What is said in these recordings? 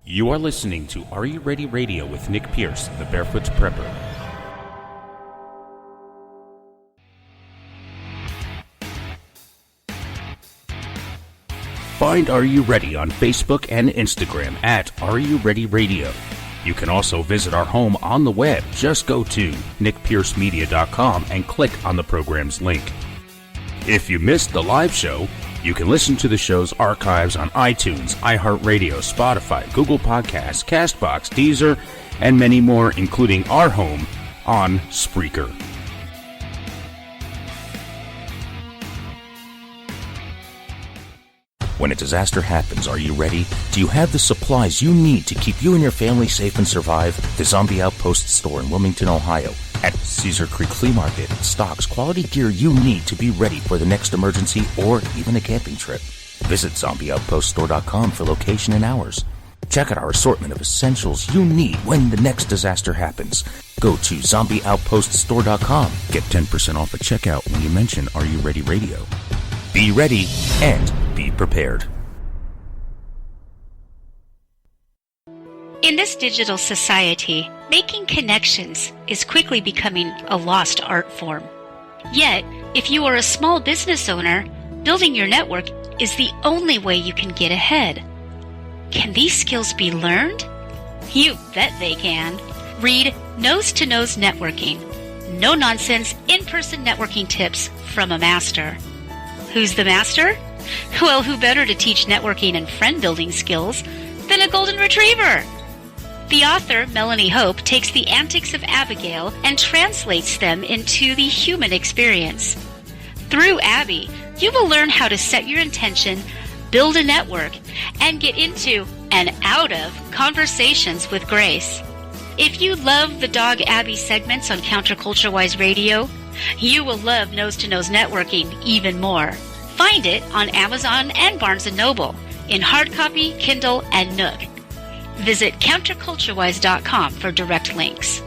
You are listening to Are You Ready Radio with Nick Pierce, the Barefoot Prepper. Find Are You Ready on Facebook and Instagram at Are You Ready Radio. You can also visit our home on the web. Just go to nickpiercemedia.com and click on the program's link. If you missed the live show, you can listen to the show's archives on iTunes, iHeartRadio, Spotify, Google Podcasts, CastBox, Deezer, and many more, including our home on Spreaker. When a disaster happens, are you ready? Do you have the supplies you need to keep you and your family safe and survive? The Zombie Outpost store in Wilmington, Ohio, at Cedar Creek Flea Market, stocks quality gear you need to be ready for the next emergency or even a camping trip. Visit zombieoutpoststore.com for location and hours. Check out our assortment of essentials you need when the next disaster happens. Go to zombieoutpoststore.com. Get 10% off at checkout when you mention Are You Ready Radio. Be ready and be prepared. In this digital society, making connections is quickly becoming a lost art form. Yet, if you are a small business owner, building your network is the only way you can get ahead. Can these skills be learned? You bet they can. Read Nose to Nose Networking. No-nonsense, in-person networking tips from a master. Who's the master? Well, who better to teach networking and friend-building skills than a golden retriever? The author, Melanie Hope, takes the antics of Abigail and translates them into the human experience. Through Abby, you will learn how to set your intention, build a network, and get into and out of conversations with grace. If you love the Dog Abby segments on Counterculture-Wise Radio, you will love Nose to Nose Networking even more. Find it on Amazon and Barnes & Noble in hard copy, Kindle, and Nook. Visit counterculturewise.com for direct links.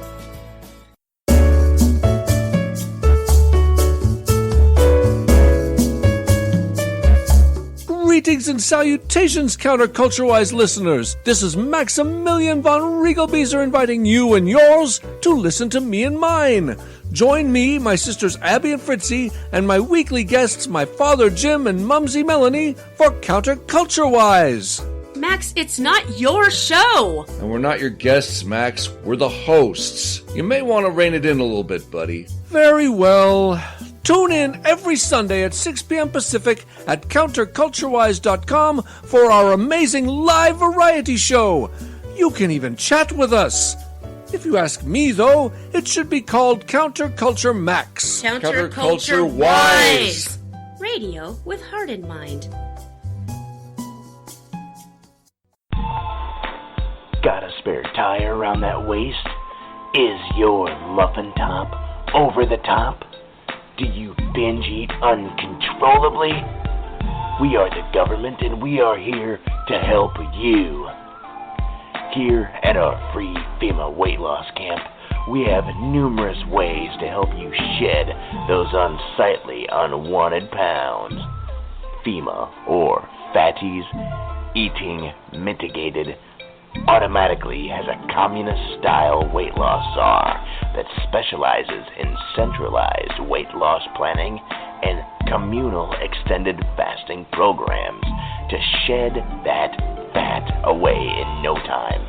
Greetings and salutations, Counterculture-Wise listeners. This is Maximilian von Riegelbieser inviting you and yours to listen to me and mine. Join me, my sisters Abby and Fritzy, and my weekly guests, my father Jim and Mumsy Melanie, for Counterculture-Wise. Max, it's not your show! And we're not your guests, Max. We're the hosts. You may want to rein it in a little bit, buddy. Very well. Tune in every Sunday at 6 p.m. Pacific at counterculturewise.com for our amazing live variety show. You can even chat with us. If you ask me, though, it should be called Counterculture Max. Counterculture Wise! Radio with heart in mind. Got a spare tire around that waist? Is your muffin top over the top? Do you binge eat uncontrollably? We are the government and we are here to help you. Here at our free FEMA weight loss camp, we have numerous ways to help you shed those unsightly, unwanted pounds. FEMA, or Fatties Eating Mitigated, automatically has a communist-style weight loss czar that specializes in centralized weight loss planning and communal extended fasting programs to shed that fat away in no time.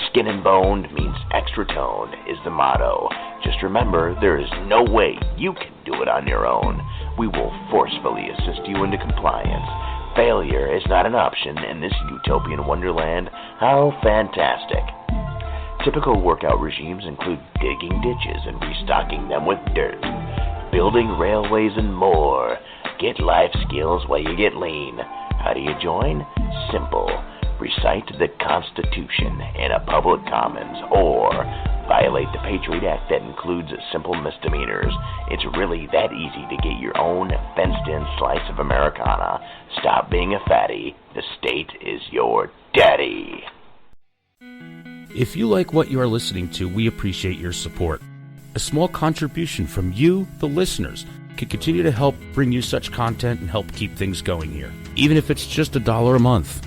Skin and boned means extra toned is the motto. Just remember, there is no way you can do it on your own. We will forcefully assist you into compliance. Failure is not an option in this utopian wonderland. How fantastic. Typical workout regimes include digging ditches and restocking them with dirt, building railways and more. Get life skills while you get lean. How do you join? Simple. Recite the Constitution in a public commons or violate the Patriot Act that includes simple misdemeanors. It's really that easy to get your own fenced-in slice of Americana. Stop being a fatty. The state is your daddy. If you like what you are listening to, we appreciate your support. A small contribution from you, the listeners, can continue to help bring you such content and help keep things going here, even if it's just $1 a month.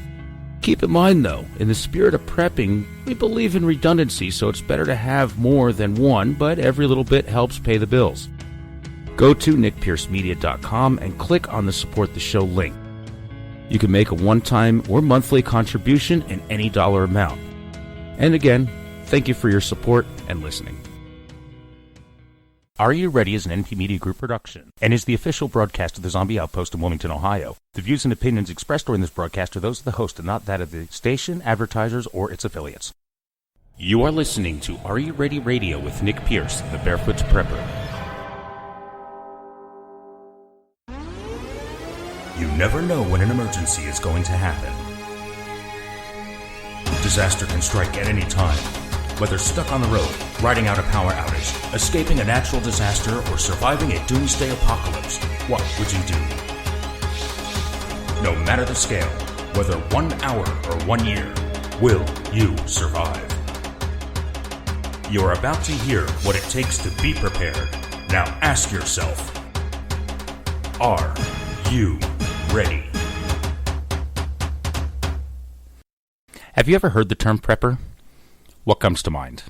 Keep in mind, though, in the spirit of prepping, we believe in redundancy, so it's better to have more than one, but every little bit helps pay the bills. Go to nickpiercemedia.com and click on the Support the Show link. You can make a one-time or monthly contribution in any dollar amount. And again, thank you for your support and listening. Are You Ready is an NP Media Group production and is the official broadcast of the Zombie Outpost in Wilmington, Ohio. The views and opinions expressed during this broadcast are those of the host and not that of the station, advertisers, or its affiliates. You are listening to Are You Ready Radio with Nick Pierce, the Barefoot Prepper. You never know when an emergency is going to happen. Disaster can strike at any time. Whether stuck on the road, riding out a power outage, escaping a natural disaster, or surviving a doomsday apocalypse, what would you do? No matter the scale, whether 1 hour or 1 year, will you survive? You're about to hear what it takes to be prepared. Now ask yourself, are you ready? Have you ever heard the term prepper? What comes to mind?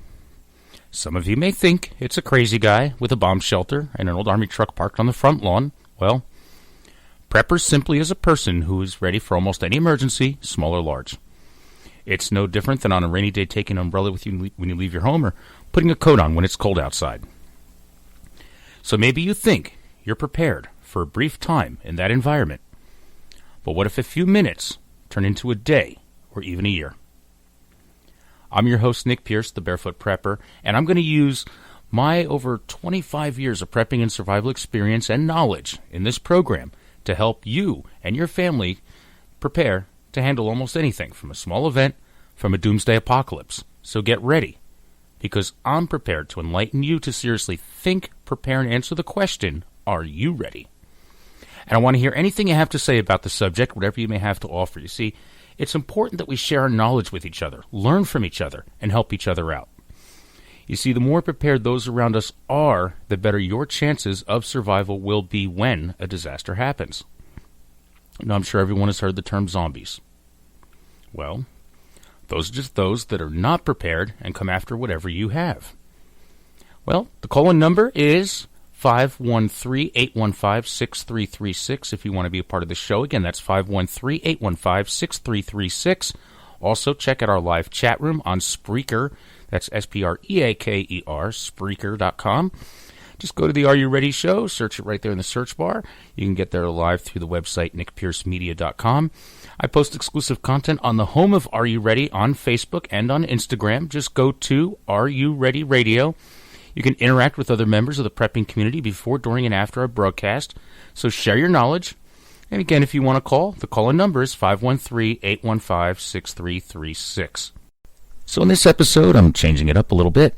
Some of you may think it's a crazy guy with a bomb shelter and an old army truck parked on the front lawn. Well, prepper simply is a person who is ready for almost any emergency, small or large. It's no different than on a rainy day taking an umbrella with you when you leave your home or putting a coat on when it's cold outside. So maybe you think you're prepared for a brief time in that environment. But what if a few minutes turn into a day or even a year? I'm your host, Nick Pierce, the Barefoot Prepper, and I'm going to use my over 25 years of prepping and survival experience and knowledge in this program to help you and your family prepare to handle almost anything, from a small event, from a doomsday apocalypse. So get ready, because I'm prepared to enlighten you to seriously think, prepare, and answer the question, are you ready? And I want to hear anything you have to say about the subject, whatever you may have to offer. You see, it's important that we share our knowledge with each other, learn from each other, and help each other out. You see, the more prepared those around us are, the better your chances of survival will be when a disaster happens. Now, I'm sure everyone has heard the term zombies. Well, those are just those that are not prepared and come after whatever you have. Well, the call-in number is 513-815-6336 if you want to be a part of the show. Again, that's 513-815-6336. Also, check out our live chat room on Spreaker. That's Spreaker, Spreaker.com. Just go to the Are You Ready show, search it right there in the search bar. You can get there live through the website, nickpiercemedia.com. I post exclusive content on the home of Are You Ready on Facebook and on Instagram. Just go to Are You Ready Radio. You can interact with other members of the prepping community before, during, and after our broadcast. So share your knowledge. And again, if you want to call, the call-in number is 513-815-6336. So in this episode, I'm changing it up a little bit.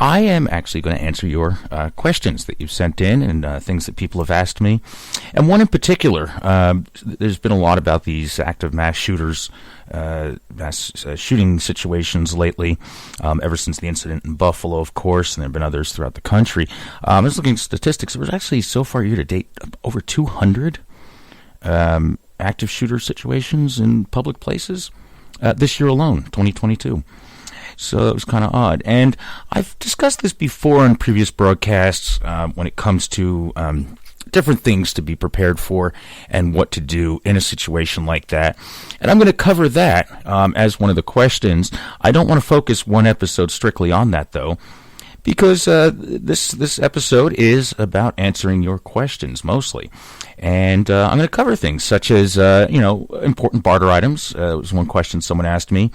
I am actually going to answer your questions that you've sent in and things that people have asked me. And one in particular, there's been a lot about these active mass shooters, mass shooting situations lately, ever since the incident in Buffalo, of course, and there have been others throughout the country. I was looking at statistics. There was actually, so far year to date, over 200 active shooter situations in public places this year alone, 2022. So that was kind of odd. And I've discussed this before in previous broadcasts when it comes to different things to be prepared for and what to do in a situation like that. And I'm going to cover that as one of the questions. I don't want to focus one episode strictly on that, though, because this episode is about answering your questions mostly. And I'm going to cover things such as, important barter items. It was one question someone asked me.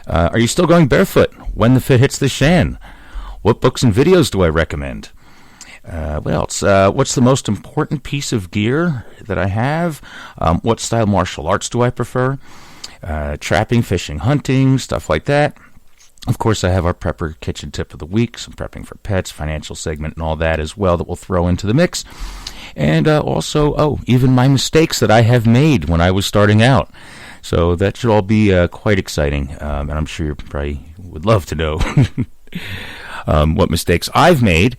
Are you still going barefoot when the fit hits the shan? What books and videos do I recommend? What else? What's the most important piece of gear that I have? What style martial arts do I prefer? Trapping, fishing, hunting, stuff like that. Of course, I have our Prepper Kitchen Tip of the Week, some prepping for pets, financial segment, and all that as well that we'll throw into the mix. And also, even my mistakes that I have made when I was starting out. So that should all be quite exciting, and I'm sure you probably would love to know what mistakes I've made.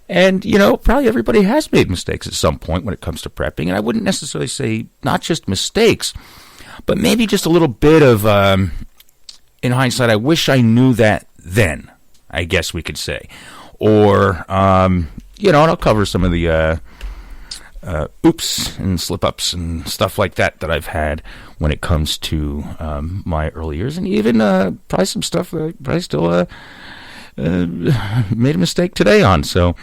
And, probably everybody has made mistakes at some point when it comes to prepping, and I wouldn't necessarily say not just mistakes, But maybe just a little bit of, in hindsight, I wish I knew that then, I guess we could say. Or, and I'll cover some of the oops and slip-ups and stuff like that I've had when it comes to my early years. And even probably some stuff that I probably still made a mistake today on. So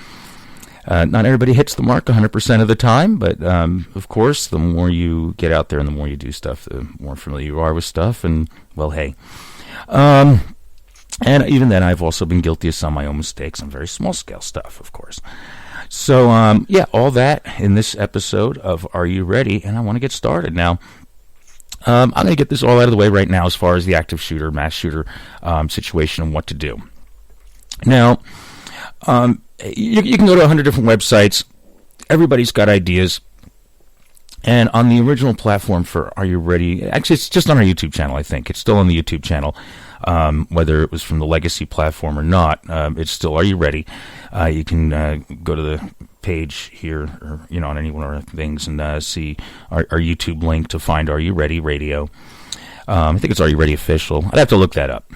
not everybody hits the mark 100% of the time, but of course, the more you get out there and the more you do stuff, the more familiar you are with stuff. And, well, hey. And even then, I've also been guilty of some of my own mistakes on very small-scale stuff, of course. So, all that in this episode of Are You Ready? And I want to get started now. I'm going to get this all out of the way right now as far as the active shooter, mass shooter situation and what to do. Now, you can go to 100 different websites. Everybody's got ideas. And on the original platform for Are You Ready? Actually, it's just on our YouTube channel, I think. It's still on the YouTube channel. Whether it was from the legacy platform or not, it's still Are You Ready? You can go to the page here, or on any one of our things, and see our YouTube link to find Are You Ready Radio. I think it's Are You Ready Official. I'd have to look that up.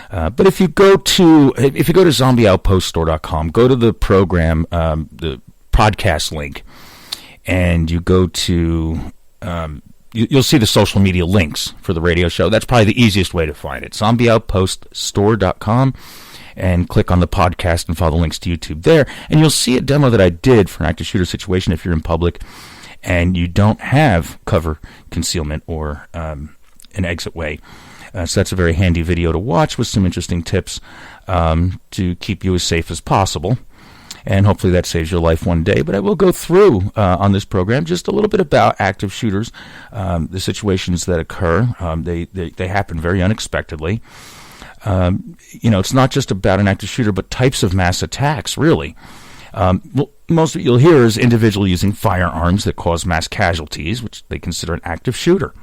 But if you go to zombieoutpoststore.com, go to the program, the podcast link, and you go to you'll see the social media links for the radio show. That's probably the easiest way to find it. zombieoutpoststore.com, and click on the podcast and follow the links to YouTube there. And you'll see a demo that I did for an active shooter situation if you're in public and you don't have cover concealment or an exit way. So that's a very handy video to watch with some interesting tips to keep you as safe as possible. And hopefully that saves your life one day. But I will go through on this program just a little bit about active shooters, the situations that occur. They happen very unexpectedly. It's not just about an active shooter, but types of mass attacks, really. Most of what you'll hear is individuals using firearms that cause mass casualties, which they consider an active shooter.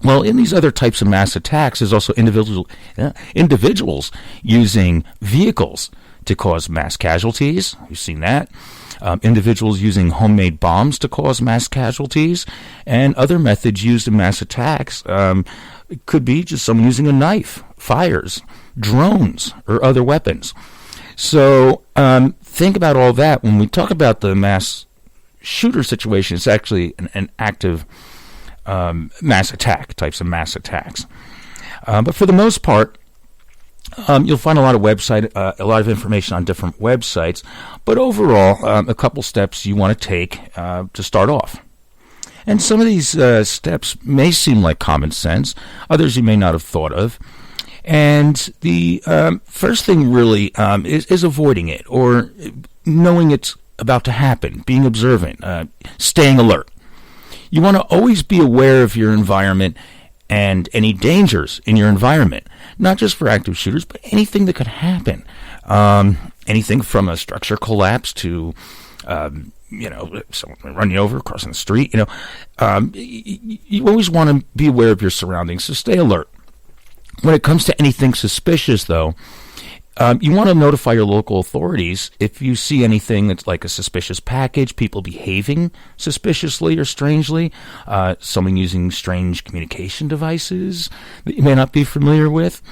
Well, in these other types of mass attacks, there's also individuals using vehicles to cause mass casualties. We've seen that. Individuals using homemade bombs to cause mass casualties, and other methods used in mass attacks. It could be just someone using a knife, fires, drones, or other weapons. So think about all that. When we talk about the mass shooter situation, it's actually an active mass attack, types of mass attacks. But for the most part, you'll find a lot of information on different websites. But overall, a couple steps you want to take to start off. And some of these steps may seem like common sense. Others you may not have thought of. And the first thing really is avoiding it, or knowing it's about to happen, being observant, staying alert. You want to always be aware of your environment and any dangers in your environment, not just for active shooters, but anything that could happen. Anything from a structure collapse to, someone run you over crossing the street. You always want to be aware of your surroundings, so stay alert. When it comes to anything suspicious, though, you want to notify your local authorities if you see anything that's like a suspicious package, people behaving suspiciously or strangely, someone using strange communication devices that you may not be familiar with.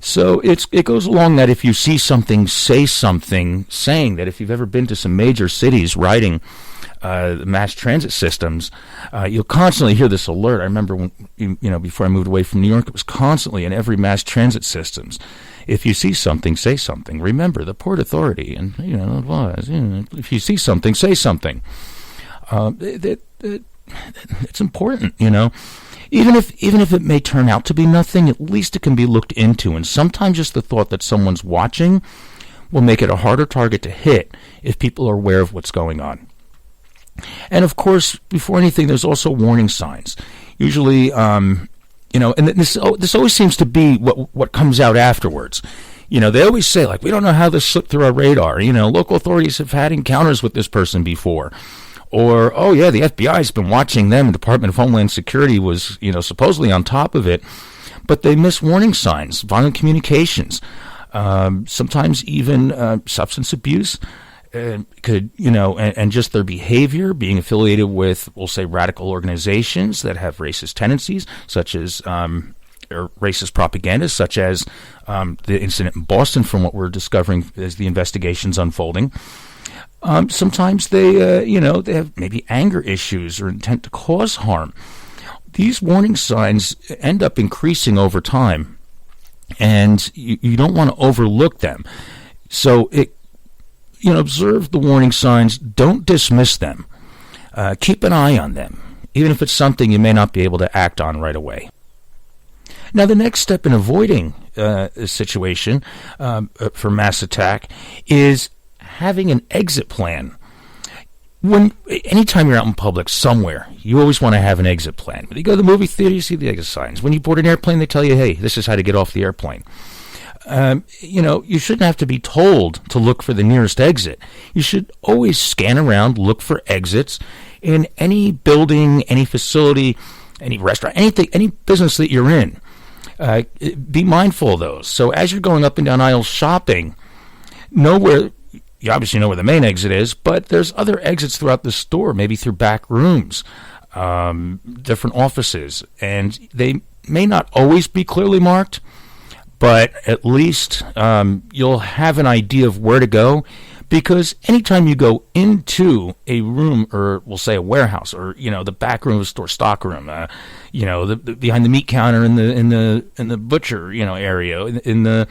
So it goes along that if you see something, say something, saying that if you've ever been to some major cities riding the mass transit systems, you'll constantly hear this alert. I remember when, before I moved away from New York, it was constantly in every mass transit systems. If you see something, say something. Remember the Port Authority, and it was. If you see something, say something. It's important, Even if it may turn out to be nothing, at least it can be looked into. And sometimes just the thought that someone's watching will make it a harder target to hit if people are aware of what's going on. And of course, before anything, there's also warning signs. Usually, and this always seems to be what comes out afterwards. They always say, we don't know how this slipped through our radar. Local authorities have had encounters with this person before. Or, oh yeah, the FBI's been watching them, and Department of Homeland Security was, supposedly on top of it. But they miss warning signs, violent communications, sometimes even substance abuse. could, and just their behavior, being affiliated with, we'll say, radical organizations that have racist tendencies, such as or racist propaganda, such as the incident in Boston, from what we're discovering as the investigation's unfolding. Sometimes they have maybe anger issues or intent to cause harm. These warning signs end up increasing over time, and you don't want to overlook them. So observe the warning signs. Don't dismiss them. Keep an eye on them, even if it's something you may not be able to act on right away. Now, the next step in avoiding a situation for mass attack is having an exit plan. Anytime you're out in public somewhere, you always want to have an exit plan. When you go to the movie theater, you see the exit signs. When you board an airplane, they tell you, hey, this is how to get off the airplane. You shouldn't have to be told to look for the nearest exit. You should always scan around, look for exits in any building, any facility, any restaurant, anything, any business that you're in. Be mindful of those. So as you're going up and down aisles shopping, you obviously know where the main exit is, but there's other exits throughout the store, maybe through back rooms, different offices, and they may not always be clearly marked, but at least you'll have an idea of where to go, because anytime you go into a room, or we'll say a warehouse, or the back room of a store, stock room, the behind the meat counter in the butcher area, in the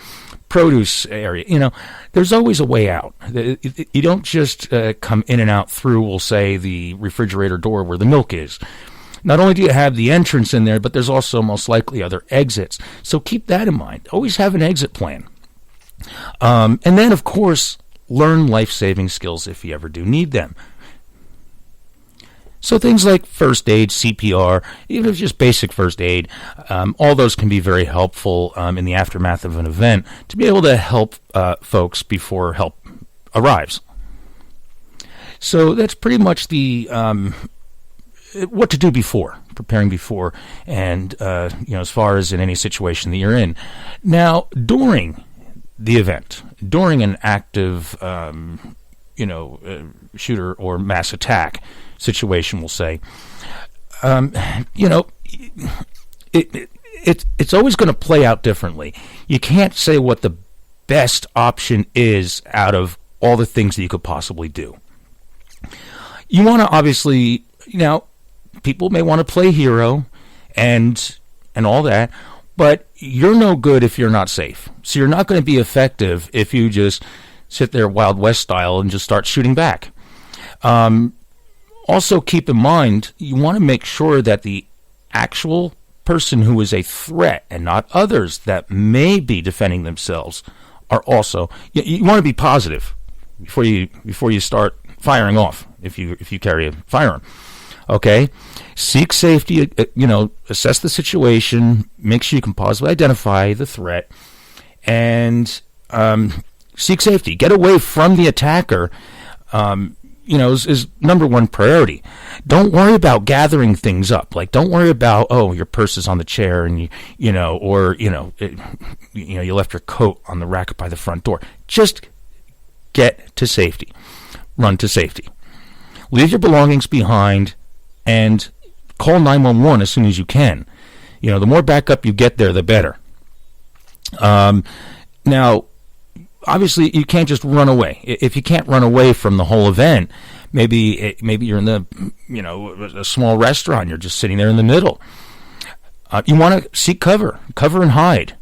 produce area, there's always a way out. You don't just come in and out through, we'll say, the refrigerator door where the milk is. Not only do you have the entrance in there, but there's also most likely other exits. So keep that in mind. Always have an exit plan. And then, of course, learn life-saving skills if you ever do need them. So things like first aid, CPR, even if it's just basic first aid, all those can be very helpful in the aftermath of an event to be able to help folks before help arrives. So that's pretty much the what to do before, preparing before, and as far as in any situation that you're in. Now, during the event, during an active shooter or mass attack situation, we'll say, it's always going to play out differently. You can't say what the best option is out of all the things that you could possibly do. You want to obviously, people may want to play hero and all that, but you're no good if you're not safe. So you're not going to be effective if you just sit there Wild West style and just start shooting back. Also, keep in mind, you want to make sure that the actual person who is a threat and not others that may be defending themselves are also. You want to be positive before you start firing off if you carry a firearm. Okay, seek safety. Assess the situation. Make sure you can positively identify the threat, and seek safety. Get away from the attacker. Is number one priority. Don't worry about gathering things up. Like, don't worry about, your purse is on the chair and you left your coat on the rack by the front door. Just get to safety. Run to safety. Leave your belongings behind and call 911 as soon as you can. The more backup you get there, the better. Now, obviously, you can't just run away. If you can't run away from the whole event, maybe you're in a small restaurant. You're just sitting there in the middle. You want to seek cover and hide.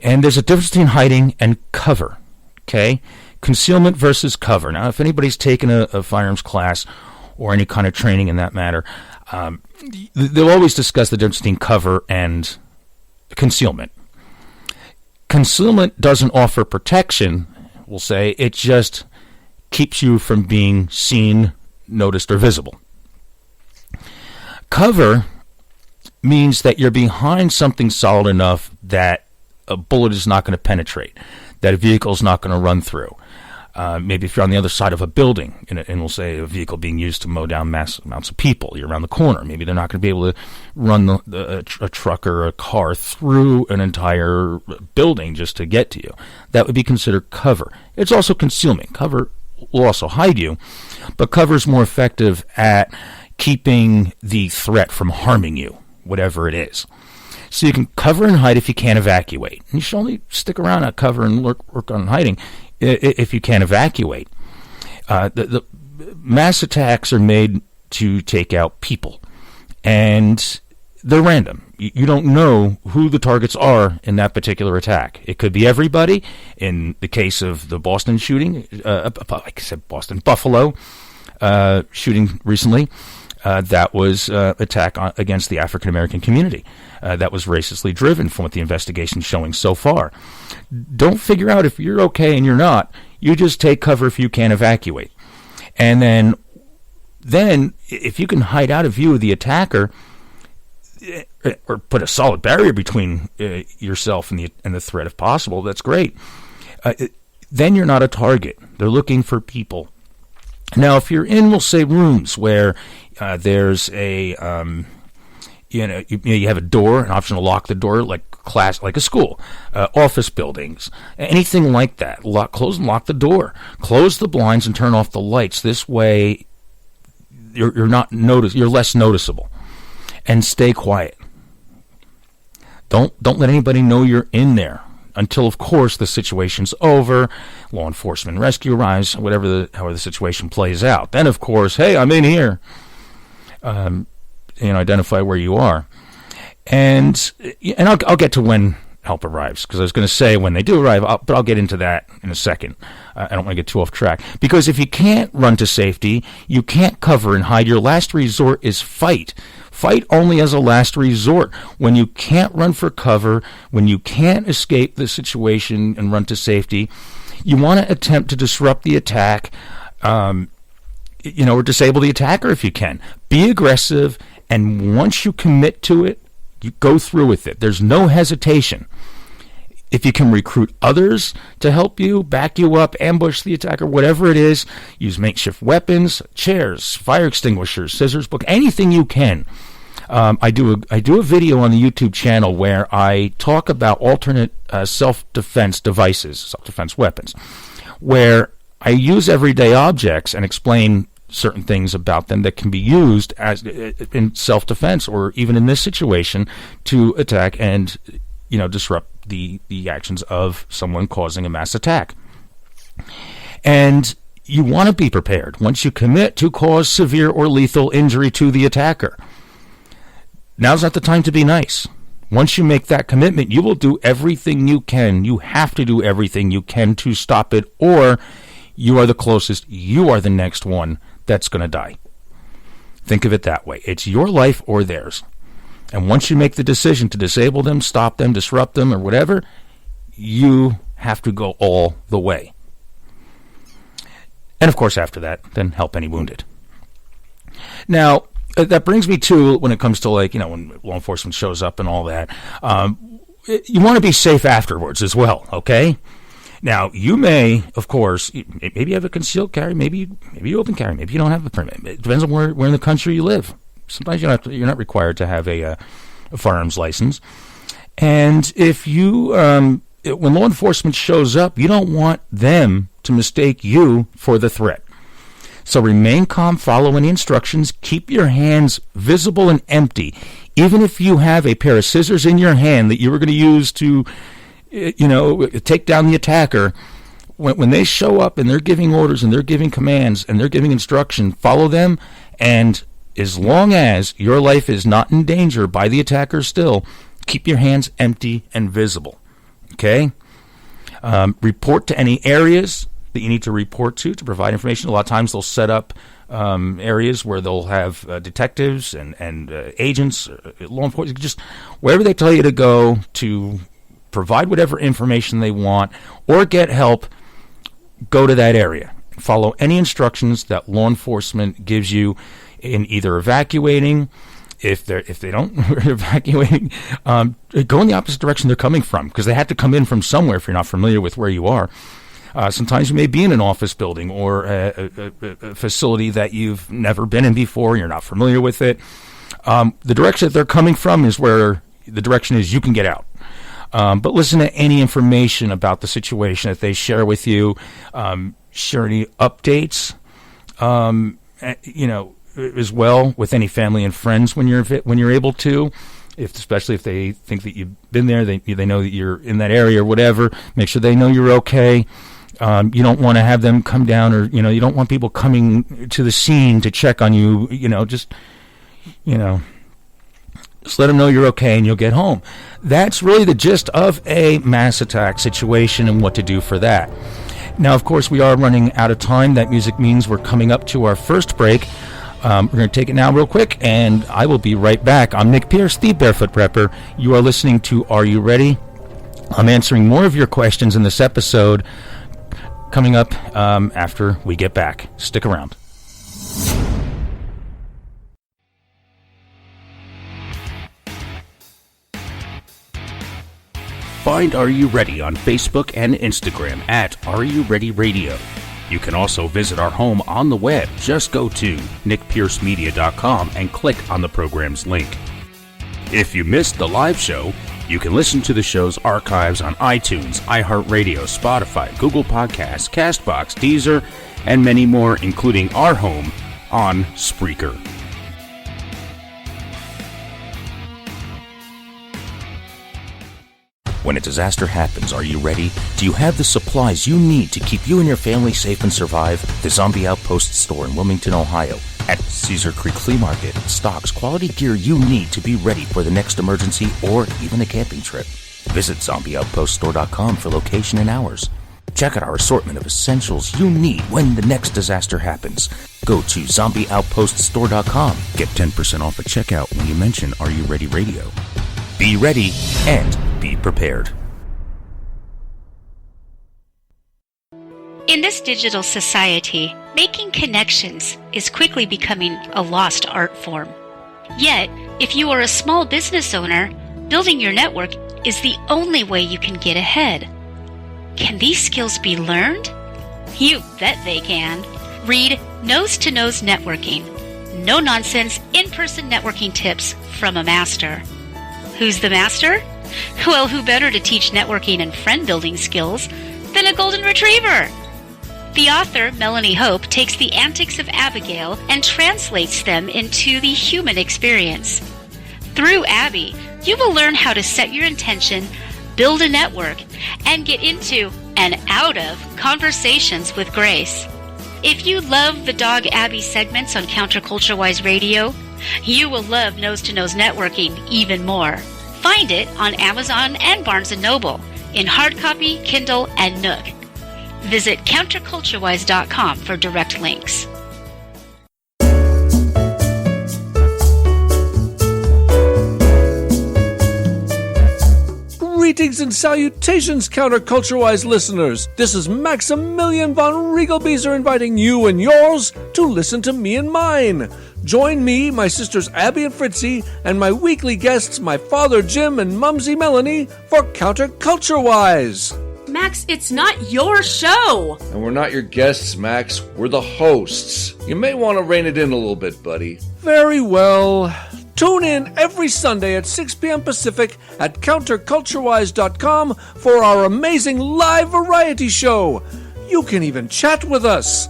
And there's a difference between hiding and cover. Okay, concealment versus cover. Now, if anybody's taken a firearms class or any kind of training in that matter, they'll always discuss the difference between cover and concealment. Concealment doesn't offer protection, we'll say. It just keeps you from being seen, noticed, or visible. Cover means that you're behind something solid enough that a bullet is not going to penetrate, that a vehicle is not going to run through. Maybe if you're on the other side of a building, and we'll say a vehicle being used to mow down mass amounts of people, you're around the corner. Maybe they're not going to be able to run a truck or a car through an entire building just to get to you. That would be considered cover. It's also concealment. Cover will also hide you, but cover is more effective at keeping the threat from harming you, whatever it is. So you can cover and hide if you can't evacuate. And you should only stick around at cover and work on hiding if you can't evacuate. The mass attacks are made to take out people, and they're random. You don't know who the targets are in that particular attack. It could be everybody. In the case of the Boston shooting, like I said, Buffalo shooting recently, that was attack against the African American community. That was racistly driven from what the investigation's showing so far. Don't figure out if you're okay and you're not. You just take cover if you can evacuate. And then if you can hide out of view of the attacker, or put a solid barrier between yourself and the threat if possible, that's great. Then you're not a target. They're looking for people. Now, if you're in, we'll say, rooms where there's a, you have a door, an option to lock the door, like a school, office buildings, anything like that. Close and lock the door. Close the blinds and turn off the lights. This way, you're less noticeable. And stay quiet. Don't let anybody know you're in there until, of course, the situation's over. Law enforcement rescue arrives, however the situation plays out. Then, of course, hey, I'm in here. Identify where you are, and I'll get to when help arrives, because I was going to say when they do arrive, but I'll get into that in a second. I don't want to get too off track, because if you can't run to safety, you can't cover and hide. Your last resort is fight. Fight only as a last resort. When you can't run for cover, when you can't escape the situation and run to safety, you want to attempt to disrupt the attack, or disable the attacker if you can. Be aggressive, and once you commit to it, you go through with it. There's no hesitation. If you can recruit others to help you, back you up, ambush the attacker, whatever it is, use makeshift weapons, chairs, fire extinguishers, scissors, book, anything you can. I do a video on the YouTube channel where I talk about alternate self-defense devices, self-defense weapons, where I use everyday objects and explain certain things about them that can be used as in self-defense, or even in this situation, to attack and disrupt the actions of someone causing a mass attack. And you want to be prepared once you commit to cause severe or lethal injury to the attacker. Now's not the time to be nice. Once you make that commitment, you will do everything you can. You have to do everything you can to stop it, or you are the closest. You are the next one that's going to die. Think of it that way. It's your life or theirs. And once you make the decision to disable them, stop them, disrupt them, or whatever, you have to go all the way. And of course, after that, then help any wounded. Now, that brings me to, when it comes to, when law enforcement shows up and all that, you want to be safe afterwards as well, okay? Now, you may, of course, maybe you have a concealed carry, maybe you open carry, maybe you don't have a permit. It depends on where in the country you live. Sometimes you're not required to have a firearms license. And if you, when law enforcement shows up, you don't want them to mistake you for the threat. So remain calm, follow any instructions, keep your hands visible and empty. Even if you have a pair of scissors in your hand that you were going to use to, take down the attacker, when they show up and they're giving orders and they're giving commands and they're giving instruction, follow them. And as long as your life is not in danger by the attacker still, keep your hands empty and visible. Okay? Report to any areas that you need to report to provide information. A lot of times they'll set up areas where they'll have detectives and agents, law enforcement, just wherever they tell you to go to provide whatever information they want or get help, go to that area. Follow any instructions that law enforcement gives you in either evacuating. If they don't evacuating, go in the opposite direction they're coming from, because they had to come in from somewhere if you're not familiar with where you are. Sometimes you may be in an office building or a facility that you've never been in before and you're not familiar with it. The direction that they're coming from is where the direction is you can get out. But listen to any information about the situation that they share with you. share any updates, as well with any family and friends when you're able to. Especially if they think that you've been there, they know that you're in that area or whatever. Make sure they know you're okay. You don't want to have them come down, or you don't want people coming to the scene to check on you. Just let them know you're okay and you'll get home. That's really the gist of a mass attack situation and what to do for that. Now, of course, we are running out of time. That music means we're coming up to our first break. We're going to take it now real quick, and I will be right back. I'm Nick Pierce, the Barefoot Prepper. You are listening to Are You Ready? I'm answering more of your questions in this episode coming up after we get back. Stick around. Find Are You Ready on Facebook and Instagram at Are You Ready Radio. You can also visit our home on the web. Just go to nickpiercemedia.com and click on the program's link. If you missed the live show, you can listen to the show's archives on iTunes, iHeartRadio, Spotify, Google Podcasts, CastBox, Deezer, and many more, including our home on Spreaker. When a disaster happens, are you ready? Do you have the supplies you need to keep you and your family safe and survive? The Zombie Outpost store in Wilmington, Ohio, at Cedar Creek Flea Market, stocks quality gear you need to be ready for the next emergency or even a camping trip. Visit zombieoutpoststore.com for location and hours. Check out our assortment of essentials you need when the next disaster happens. Go to zombieoutpoststore.com. Get 10% off at checkout when you mention Are You Ready Radio. Be ready and be prepared. In this digital society, making connections is quickly becoming a lost art form. Yet, if you are a small business owner, building your network is the only way you can get ahead. Can these skills be learned? You bet they can. Read Nose to Nose Networking. No-nonsense, in-person networking tips from a master. Who's the master? Well, who better to teach networking and friend-building skills than a golden retriever? The author, Melanie Hope, takes the antics of Abigail and translates them into the human experience. Through Abby, you will learn how to set your intention, build a network, and get into and out of conversations with grace. If you love the Dog Abby segments on Counterculture-Wise Radio, you will love Nose to Nose Networking even more. Find it on Amazon and Barnes & Noble in hard copy, Kindle, and Nook. Visit counterculturewise.com for direct links. Greetings and salutations, Counterculture-Wise listeners. This is Maximilian von Riegelbieser inviting you and yours to listen to me and mine. Join me, my sisters Abby and Fritzy, and my weekly guests, my father Jim and Mumsy Melanie, for Counterculture-Wise. Max, it's not your show! And we're not your guests, Max. We're the hosts. You may want to rein it in a little bit, buddy. Very well. Tune in every Sunday at 6 p.m. Pacific at counterculturewise.com for our amazing live variety show. You can even chat with us.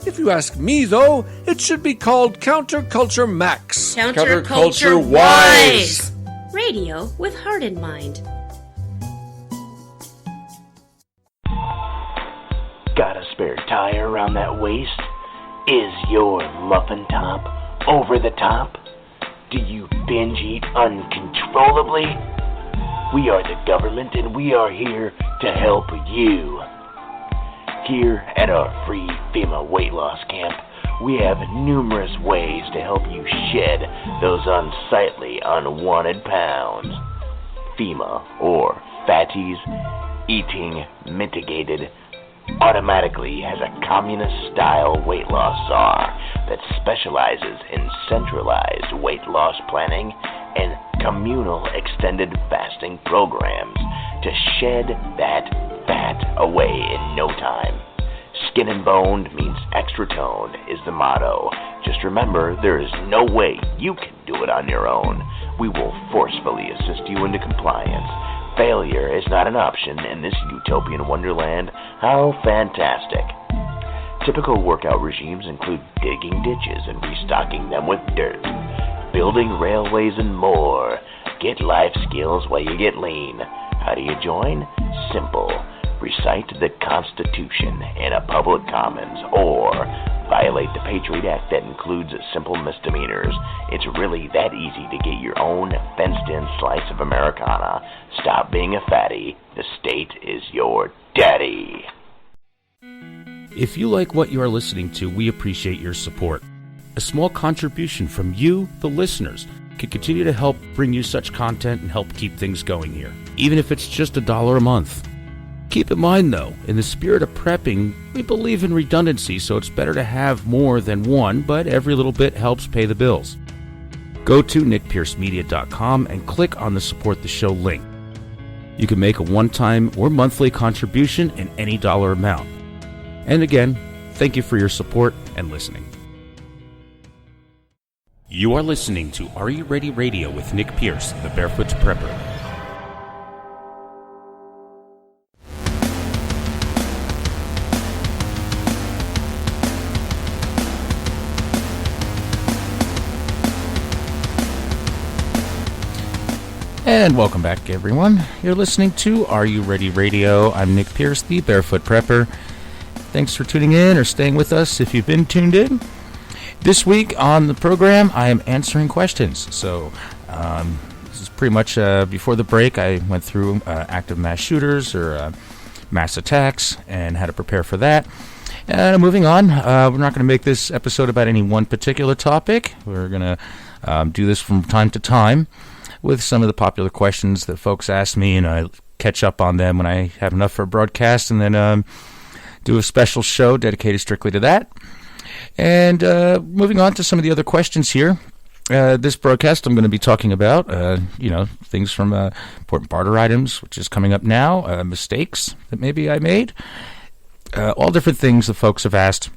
If you ask me, though, it should be called Counterculture Max. Counterculture Wise! Radio with heart in mind. Got a spare tire around that waist? Is your muffin top over the top? Do you binge eat uncontrollably? We are the government and we are here to help you. Here at our free FEMA weight loss camp, we have numerous ways to help you shed those unsightly, unwanted pounds. FEMA, or Fatties Eating Mitigated, automatically has a communist-style weight loss czar that specializes in centralized weight loss planning and communal extended fasting programs to shed that fat away in no time. Skin and boned means extra toned is the motto. Just remember, there is no way you can do it on your own. We will forcefully assist you into compliance. Failure is not an option in this utopian wonderland. How fantastic. Typical workout regimes include digging ditches and restocking them with dirt, building railways and more. Get life skills while you get lean. How do you join? Simple. Recite the Constitution in a public commons or violate the Patriot Act that includes simple misdemeanors. It's really that easy to get your own fenced-in slice of Americana. Stop being a fatty. The state is your daddy. If you like what you are listening to, we appreciate your support. A small contribution from you, the listeners, can continue to help bring you such content and help keep things going here, even if it's just $1 a month. Keep in mind, though, in the spirit of prepping, we believe in redundancy, so it's better to have more than one, but every little bit helps pay the bills. Go to nickpiercemedia.com and click on the Support the Show link. You can make a one-time or monthly contribution in any dollar amount. And again, thank you for your support and listening. You are listening to Are You Ready Radio with Nick Pierce, the Barefoot Prepper. And welcome back, everyone. You're listening to Are You Ready Radio. I'm Nick Pierce, the Barefoot Prepper. Thanks for tuning in or staying with us if you've been tuned in. This week on the program, I am answering questions. So this is pretty much before the break, I went through active mass shooters or mass attacks and how to prepare for that. Moving on, we're not going to make this episode about any one particular topic. We're going to do this from time to time with some of the popular questions that folks ask me, and I catch up on them when I have enough for a broadcast, and then do a special show dedicated strictly to that. And moving on to some of the other questions here. This broadcast, I'm going to be talking about, things from important barter items, which is coming up now, mistakes that maybe I made, all different things that folks have asked.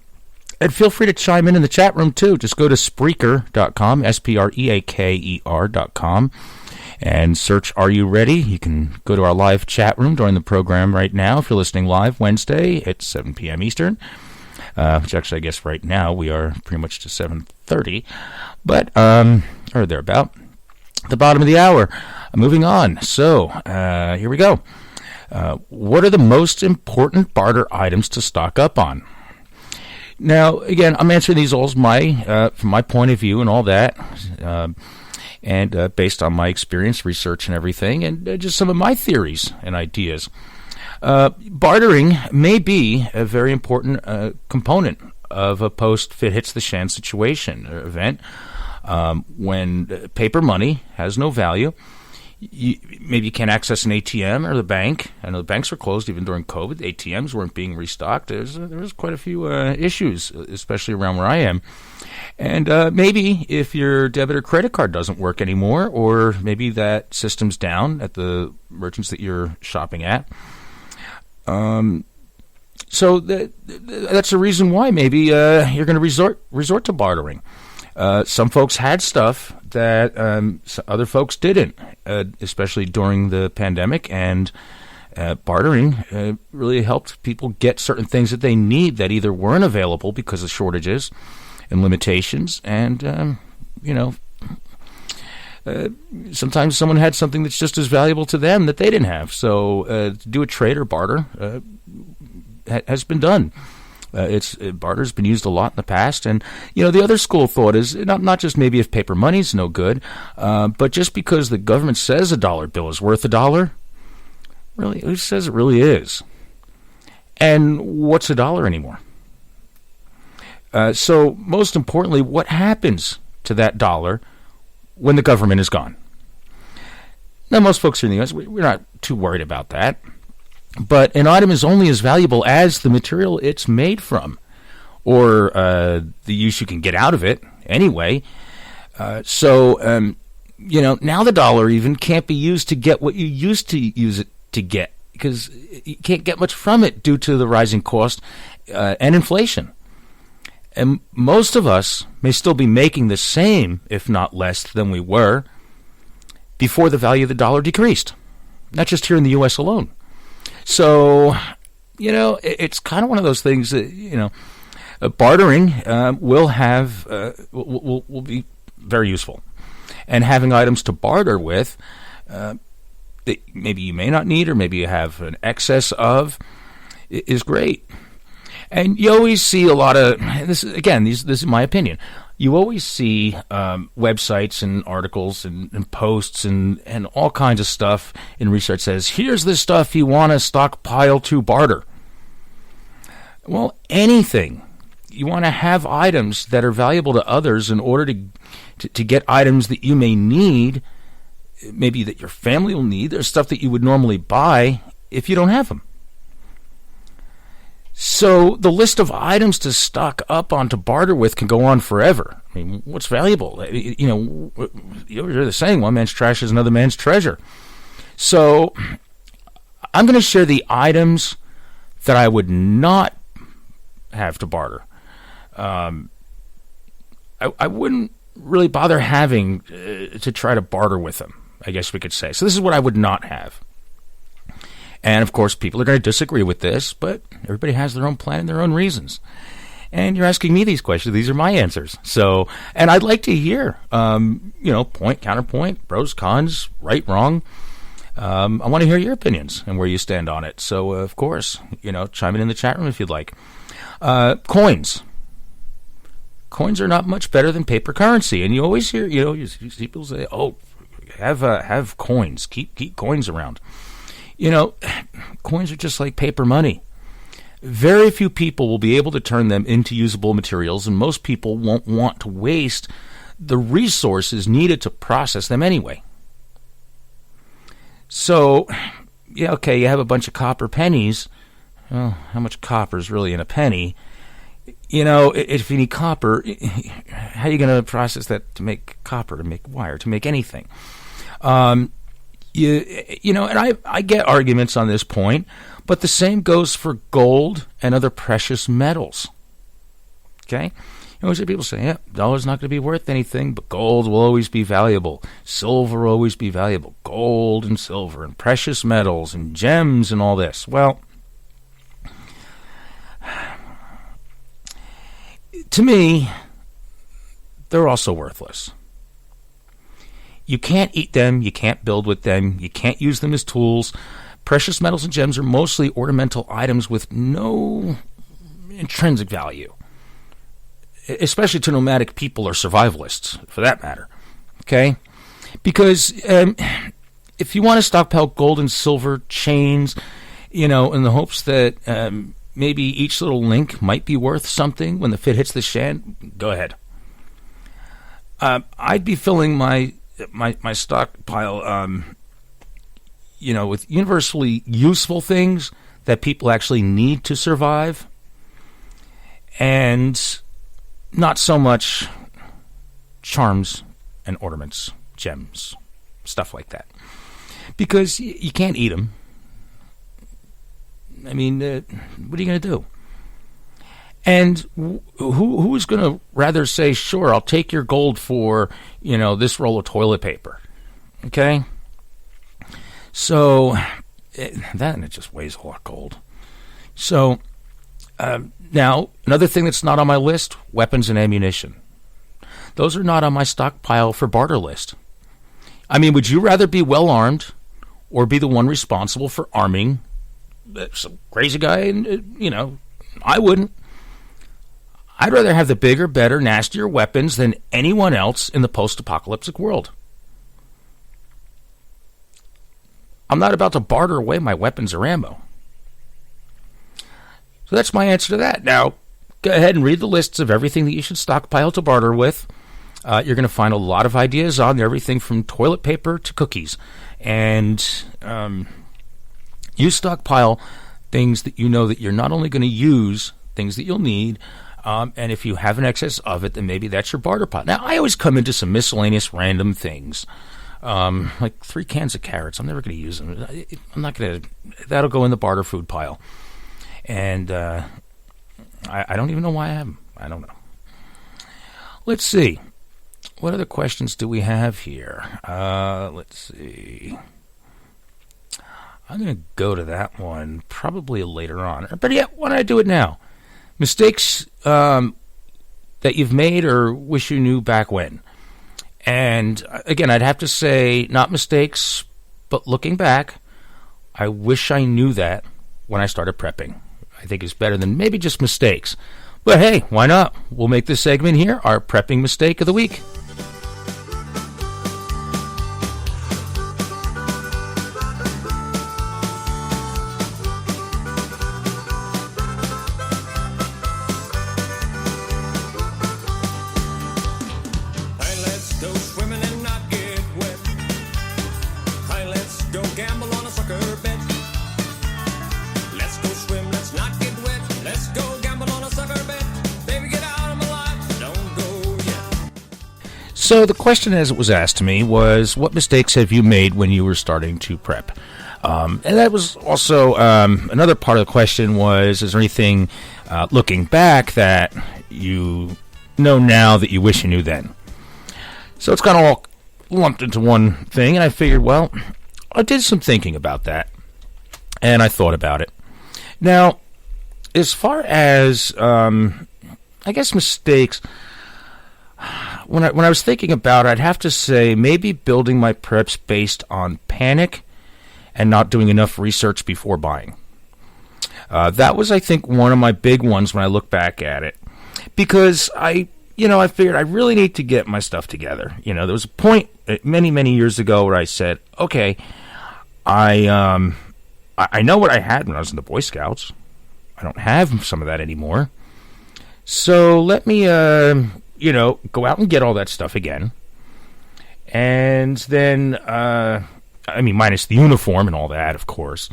And feel free to chime in the chat room, too. Just go to Spreaker.com, Spreaker.com, and search Are You Ready? You can go to our live chat room during the program right now if you're listening live Wednesday at 7 p.m. Eastern, which actually I guess right now we are pretty much to 7:30, but or thereabout. The bottom of the hour. Moving on. So here we go. What are the most important barter items to stock up on? Now, again, I'm answering these all from my point of view and all that, and based on my experience, research, and everything, and just some of my theories and ideas. Bartering may be a very important component of a post-fit-hits-the-shan situation or event. When paper money has no value, maybe you can't access an ATM or the bank. I know the banks were closed even during COVID. The ATMs weren't being restocked. There was quite a few issues, especially around where I am. And maybe if your debit or credit card doesn't work anymore, or maybe that system's down at the merchants that you're shopping at. So that's a reason why maybe you're going to resort to bartering. Some folks had stuff that other folks didn't, especially during the pandemic, and bartering really helped people get certain things that they need that either weren't available because of shortages and limitations, and sometimes someone had something that's just as valuable to them that they didn't have. So to do a trade or barter has been done. Barter's been used a lot in the past, and the other school of thought is not just maybe if paper money's no good, but just because the government says a dollar bill is worth $1, really, who says it really is? And what's $1 anymore? So most importantly, what happens to that dollar when the government is gone? Now, most folks here in the U.S., we're not too worried about that. But an item is only as valuable as the material it's made from, or the use you can get out of it anyway. So now the dollar even can't be used to get what you used to use it to get, because you can't get much from it due to the rising cost and inflation. And most of us may still be making the same, if not less, than we were before the value of the dollar decreased, not just here in the U.S. alone. So, it's kind of one of those things that, bartering will be very useful. And having items to barter with that maybe you may not need or maybe you have an excess of is great. And you always see a lot of, this is my opinion, you always see websites and articles and posts and all kinds of stuff in research says, here's the stuff you want to stockpile to barter. Well, anything. You want to have items that are valuable to others in order to get items that you may need, maybe that your family will need. There's stuff that you would normally buy if you don't have them. So the list of items to stock up on to barter with can go on forever. I mean, what's valuable? You know, you ever hear the saying, one man's trash is another man's treasure. So I'm going to share the items that I would not have to barter. I wouldn't really bother having to try to barter with them, I guess we could say. So this is what I would not have. And, of course, people are going to disagree with this, but everybody has their own plan and their own reasons. And you're asking me these questions. These are my answers. So, and I'd like to hear, point, counterpoint, pros, cons, right, wrong. I want to hear your opinions and where you stand on it. So, of course, chime in the chat room if you'd like. Coins. Coins are not much better than paper currency. And you always hear, you see people say, oh, have coins. Keep coins around. Coins are just like paper money. Very few people will be able to turn them into usable materials, and most people won't want to waste the resources needed to process them anyway. So, you have a bunch of copper pennies. Well, how much copper is really in a penny? If you need copper, how are you going to process that to make copper, to make wire, to make anything? And I get arguments on this point, but the same goes for gold and other precious metals. Okay? You always hear people say, dollar's not going to be worth anything, but gold will always be valuable. Silver will always be valuable. Gold and silver and precious metals and gems and all this. Well, to me, they're also worthless. You can't eat them, you can't build with them, you can't use them as tools. Precious metals and gems are mostly ornamental items with no intrinsic value, especially to nomadic people or survivalists, for that matter. Okay? Because if you want to stockpile gold and silver chains, in the hopes that maybe each little link might be worth something when the fit hits the shan, go ahead. I'd be filling my stockpile, with universally useful things that people actually need to survive, and not so much charms and ornaments, gems, stuff like that. Because you can't eat them. I mean, what are you going to do? And who is going to rather say, sure, I'll take your gold for, this roll of toilet paper? Okay? So, it just weighs a lot of gold. So, now, another thing that's not on my list, weapons and ammunition. Those are not on my stockpile for barter list. I mean, would you rather be well-armed or be the one responsible for arming some crazy guy? And, I wouldn't. I'd rather have the bigger, better, nastier weapons than anyone else in the post-apocalyptic world. I'm not about to barter away my weapons or ammo. So that's my answer to that. Now, go ahead and read the lists of everything that you should stockpile to barter with. You're going to find a lot of ideas on there, everything from toilet paper to cookies. And you stockpile things that you know that you're not only going to use, things that you'll need, and if you have an excess of it, then maybe that's your barter pot. Now, I always come into some miscellaneous random things, like 3 cans of carrots. I'm never going to use them. I'm not going to. That'll go in the barter food pile. And I don't even know why I have them. I don't know. Let's see. What other questions do we have here? Let's see. I'm going to go to that one probably later on. But yeah, why don't I do it now? mistakes that you've made or wish you knew back when. And again, I'd have to say not mistakes, but looking back, I wish I knew that when I started prepping. I think it's better than maybe just mistakes. But hey, why not? We'll make this segment here our prepping mistake of the week. So the question as it was asked to me was, what mistakes have you made when you were starting to prep? And that was also another part of the question was, is there anything looking back that you know now that you wish you knew then? So it's kind of all lumped into one thing, and I figured, well, I did some thinking about that, and I thought about it. Now, as far as, I guess, mistakes, when I was thinking about it, I'd have to say maybe building my preps based on panic and not doing enough research before buying. That was, I think, one of my big ones when I look back at it, because I figured I really need to get my stuff together. There was a point many, many years ago where I said, okay, I know what I had when I was in the Boy Scouts. I don't have some of that anymore. So let me, go out and get all that stuff again. And then, minus the uniform and all that, of course.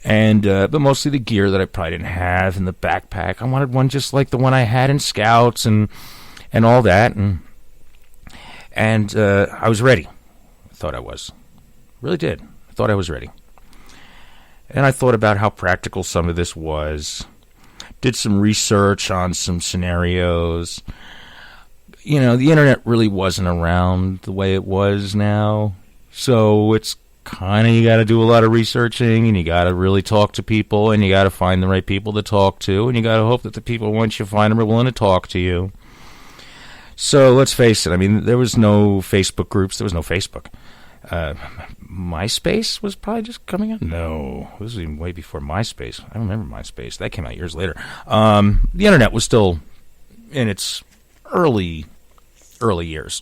And, but mostly the gear that I probably didn't have and the backpack. I wanted one just like the one I had in Scouts and all that. And I was ready. I thought I was. Really did. I thought I was ready. And I thought about how practical some of this was. Did some research on some scenarios. The internet really wasn't around the way it was now. So it's kind of, you got to do a lot of researching, and you got to really talk to people, and you got to find the right people to talk to, and you got to hope that the people, once you find them, are willing to talk to you. So let's face it. There was no Facebook groups. There was no Facebook. MySpace was probably just coming out. No, this was even way before MySpace. I don't remember MySpace. That came out years later. The internet was still in its early years.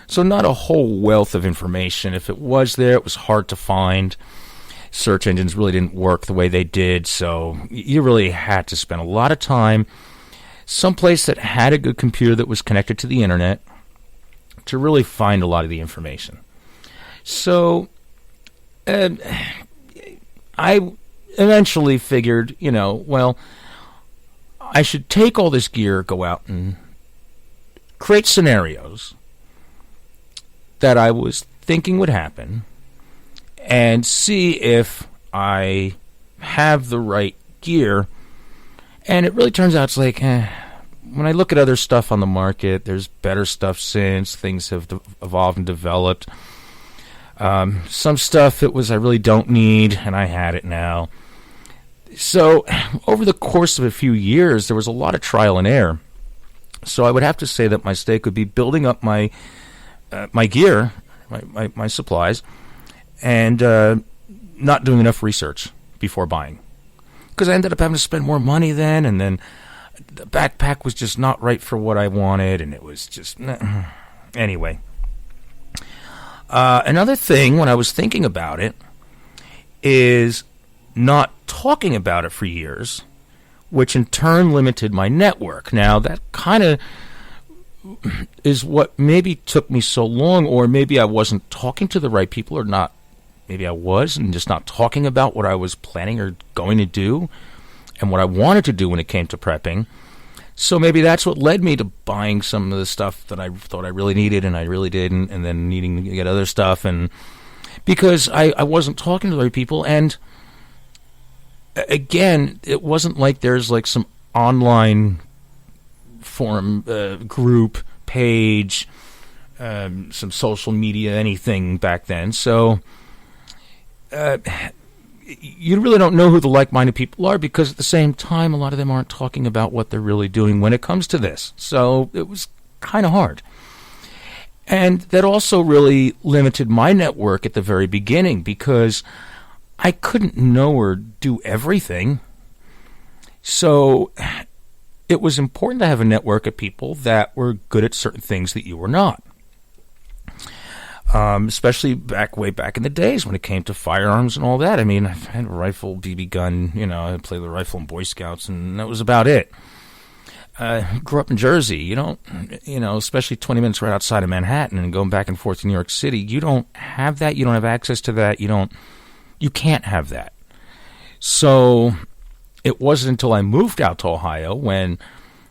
So not a whole wealth of information. If it was there, it was hard to find. Search engines really didn't work the way they did, so you really had to spend a lot of time someplace that had a good computer that was connected to the internet to really find a lot of the information. So I eventually figured, I should take all this gear, go out and create scenarios that I was thinking would happen and see if I have the right gear. And it really turns out it's like, when I look at other stuff on the market, there's better stuff since. Things have evolved and developed. Some stuff I really don't need, and I had it now. So over the course of a few years, there was a lot of trial and error. So I would have to say that my mistake would be building up my gear, my supplies, and not doing enough research before buying. Because I ended up having to spend more money then, and then the backpack was just not right for what I wanted, and it was just... Anyway. Another thing, when I was thinking about it, is not talking about it for years, which in turn limited my network. Now, that kind of is what maybe took me so long, or maybe I wasn't talking to the right people, or not. Maybe I was, and just not talking about what I was planning or going to do, and what I wanted to do when it came to prepping. So maybe that's what led me to buying some of the stuff that I thought I really needed, and I really didn't, and then needing to get other stuff, and because I wasn't talking to the right people. And again, it wasn't like there's like some online forum group page, some social media, anything back then. So you really don't know who the like-minded people are, because at the same time, a lot of them aren't talking about what they're really doing when it comes to this. So it was kind of hard. And that also really limited my network at the very beginning, because I couldn't know or do everything. So it was important to have a network of people that were good at certain things that you were not. Especially way back in the days when it came to firearms and all that. I mean, I had a rifle, BB gun, I played the rifle in Boy Scouts, and that was about it. Grew up in Jersey. You don't, especially 20 minutes right outside of Manhattan and going back and forth to New York City, you don't have that. You don't have access to that. You can't have that. So it wasn't until I moved out to Ohio when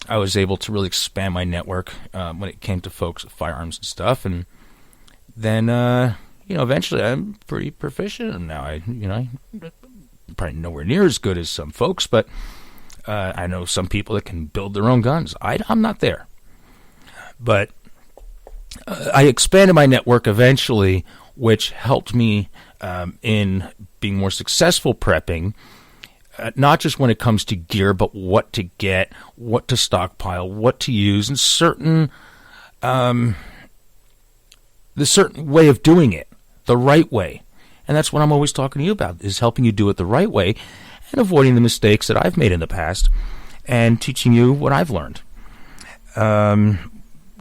I was able to really expand my network when it came to folks with firearms and stuff. And then, eventually I'm pretty proficient. And now I'm probably nowhere near as good as some folks, but I know some people that can build their own guns. I'm not there. But I expanded my network eventually, which helped me in being more successful prepping, not just when it comes to gear, but what to get, what to stockpile, what to use, and the certain way of doing it, the right way. And that's what I'm always talking to you about, is helping you do it the right way and avoiding the mistakes that I've made in the past and teaching you what I've learned. Kind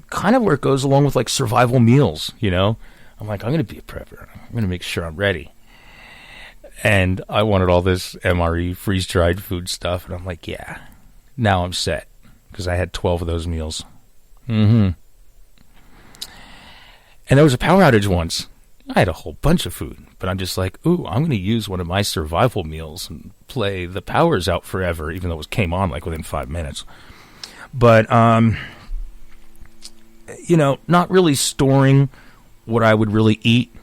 of where it goes along with like survival meals, I'm like, I'm going to be a prepper. I'm going to make sure I'm ready. And I wanted all this MRE, freeze-dried food stuff, and I'm like, yeah, now I'm set, because I had 12 of those meals. And there was a power outage once. I had a whole bunch of food, but I'm just like, ooh, I'm going to use one of my survival meals and play the power's out forever, even though it came on like within 5 minutes. But, not really storing what I would really eat.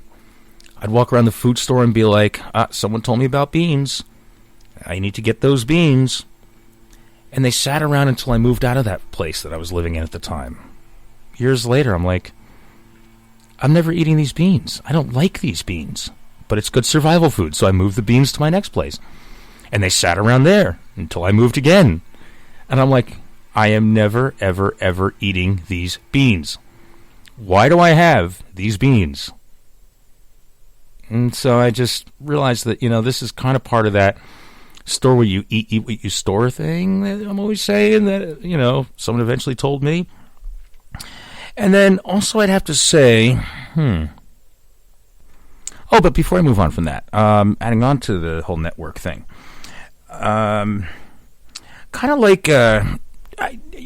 I'd walk around the food store and be like, someone told me about beans. I need to get those beans. And they sat around until I moved out of that place that I was living in at the time. Years later, I'm like, I'm never eating these beans. I don't like these beans. But it's good survival food, so I moved the beans to my next place. And they sat around there until I moved again. And I'm like, I am never, ever, ever eating these beans. Why do I have these beans? And so I just realized that, this is kind of part of that store where you eat what you store thing that I'm always saying that, someone eventually told me. And then also I'd have to say, Oh, but before I move on from that, adding on to the whole network thing, kind of like, I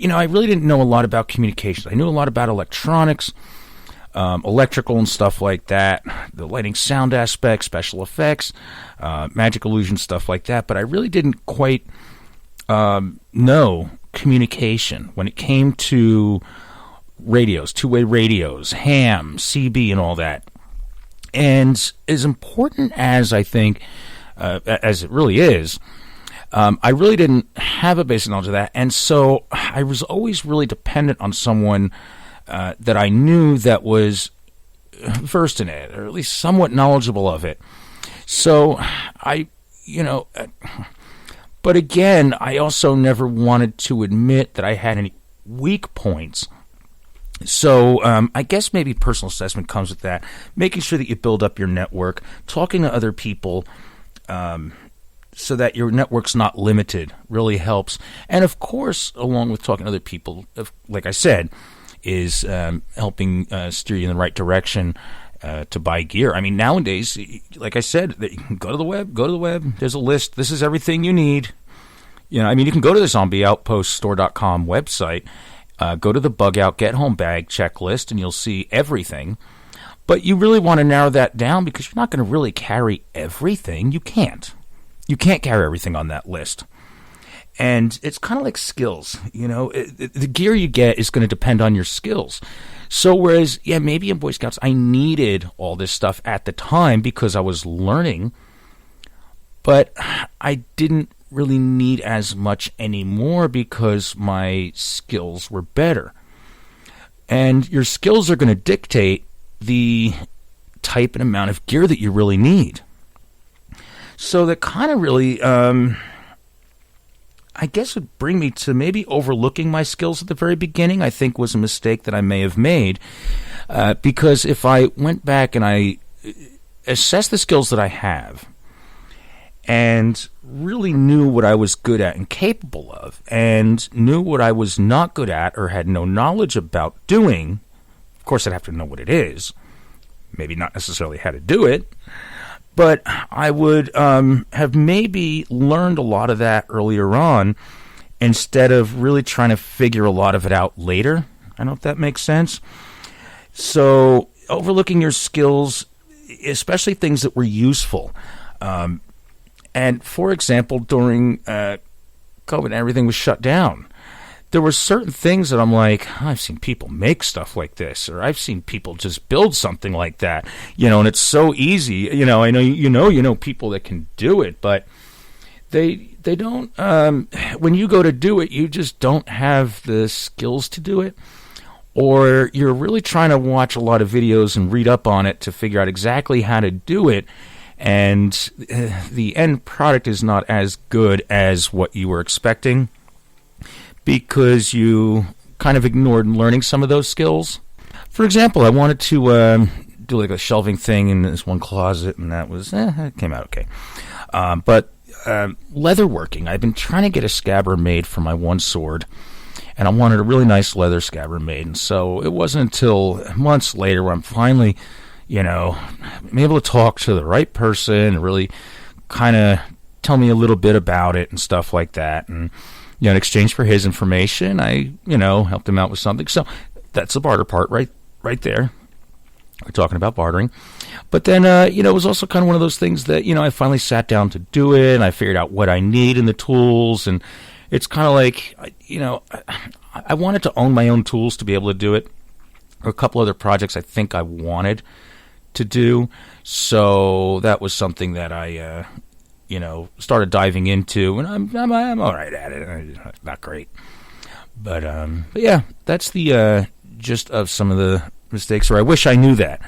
really didn't know a lot about communications. I knew a lot about electronics, electrical and stuff like that, the lighting, sound aspects, special effects, magic illusion, stuff like that, but I really didn't quite know communication when it came to radios, two-way radios, ham, CB, and all that. And as important as I think, as it really is, I really didn't have a basic knowledge of that, and so I was always really dependent on someone that I knew that was versed in it, or at least somewhat knowledgeable of it. So but again, I also never wanted to admit that I had any weak points. So I guess maybe personal assessment comes with that, making sure that you build up your network, talking to other people, so that your network's not limited really helps. And of course, along with talking to other people, like I said, is helping steer you in the right direction to buy gear. I mean, nowadays, like I said, you can go to the web, there's a list, this is everything you need. You can go to the zombieoutpoststore.com website, go to the bug out, get home bag checklist, and you'll see everything. But you really want to narrow that down because you're not going to really carry everything. You can't. You can't carry everything on that list. And it's kind of like skills. The gear you get is going to depend on your skills. So whereas, maybe in Boy Scouts I needed all this stuff at the time because I was learning, but I didn't really need as much anymore because my skills were better. And your skills are going to dictate the type and amount of gear that you really need. So that kind of really, I guess would bring me to maybe overlooking my skills at the very beginning, I think was a mistake that I may have made. Because if I went back and I assessed the skills that I have and really knew what I was good at and capable of and knew what I was not good at or had no knowledge about doing, of course I'd have to know what it is, maybe not necessarily how to do it, but I would have maybe learned a lot of that earlier on instead of really trying to figure a lot of it out later. I don't know if that makes sense. So overlooking your skills, especially things that were useful. And for example, during COVID, everything was shut down. There were certain things that I'm like, I've seen people make stuff like this, or I've seen people just build something like that, and it's so easy. I know you know people that can do it, but they don't. When you go to do it, you just don't have the skills to do it, or you're really trying to watch a lot of videos and read up on it to figure out exactly how to do it, and the end product is not as good as what you were expecting because you kind of ignored learning some of those skills. For example, I wanted to do like a shelving thing in this one closet, and that was, it came out okay. But leather working, I've been trying to get a scabbard made for my one sword, and I wanted a really nice leather scabbard made. And so it wasn't until months later where I'm finally, I'm able to talk to the right person and really kind of tell me a little bit about it and stuff like that. And, in exchange for his information, I, helped him out with something. So that's the barter part right there. We're talking about bartering. But then, it was also kind of one of those things that, I finally sat down to do it, and I figured out what I need in the tools, and it's kind of like, I wanted to own my own tools to be able to do it. Or a couple other projects I think I wanted to do. So that was something that I, started diving into, and I'm all right at it. Not great. But yeah, that's the gist of some of the mistakes, or I wish I knew that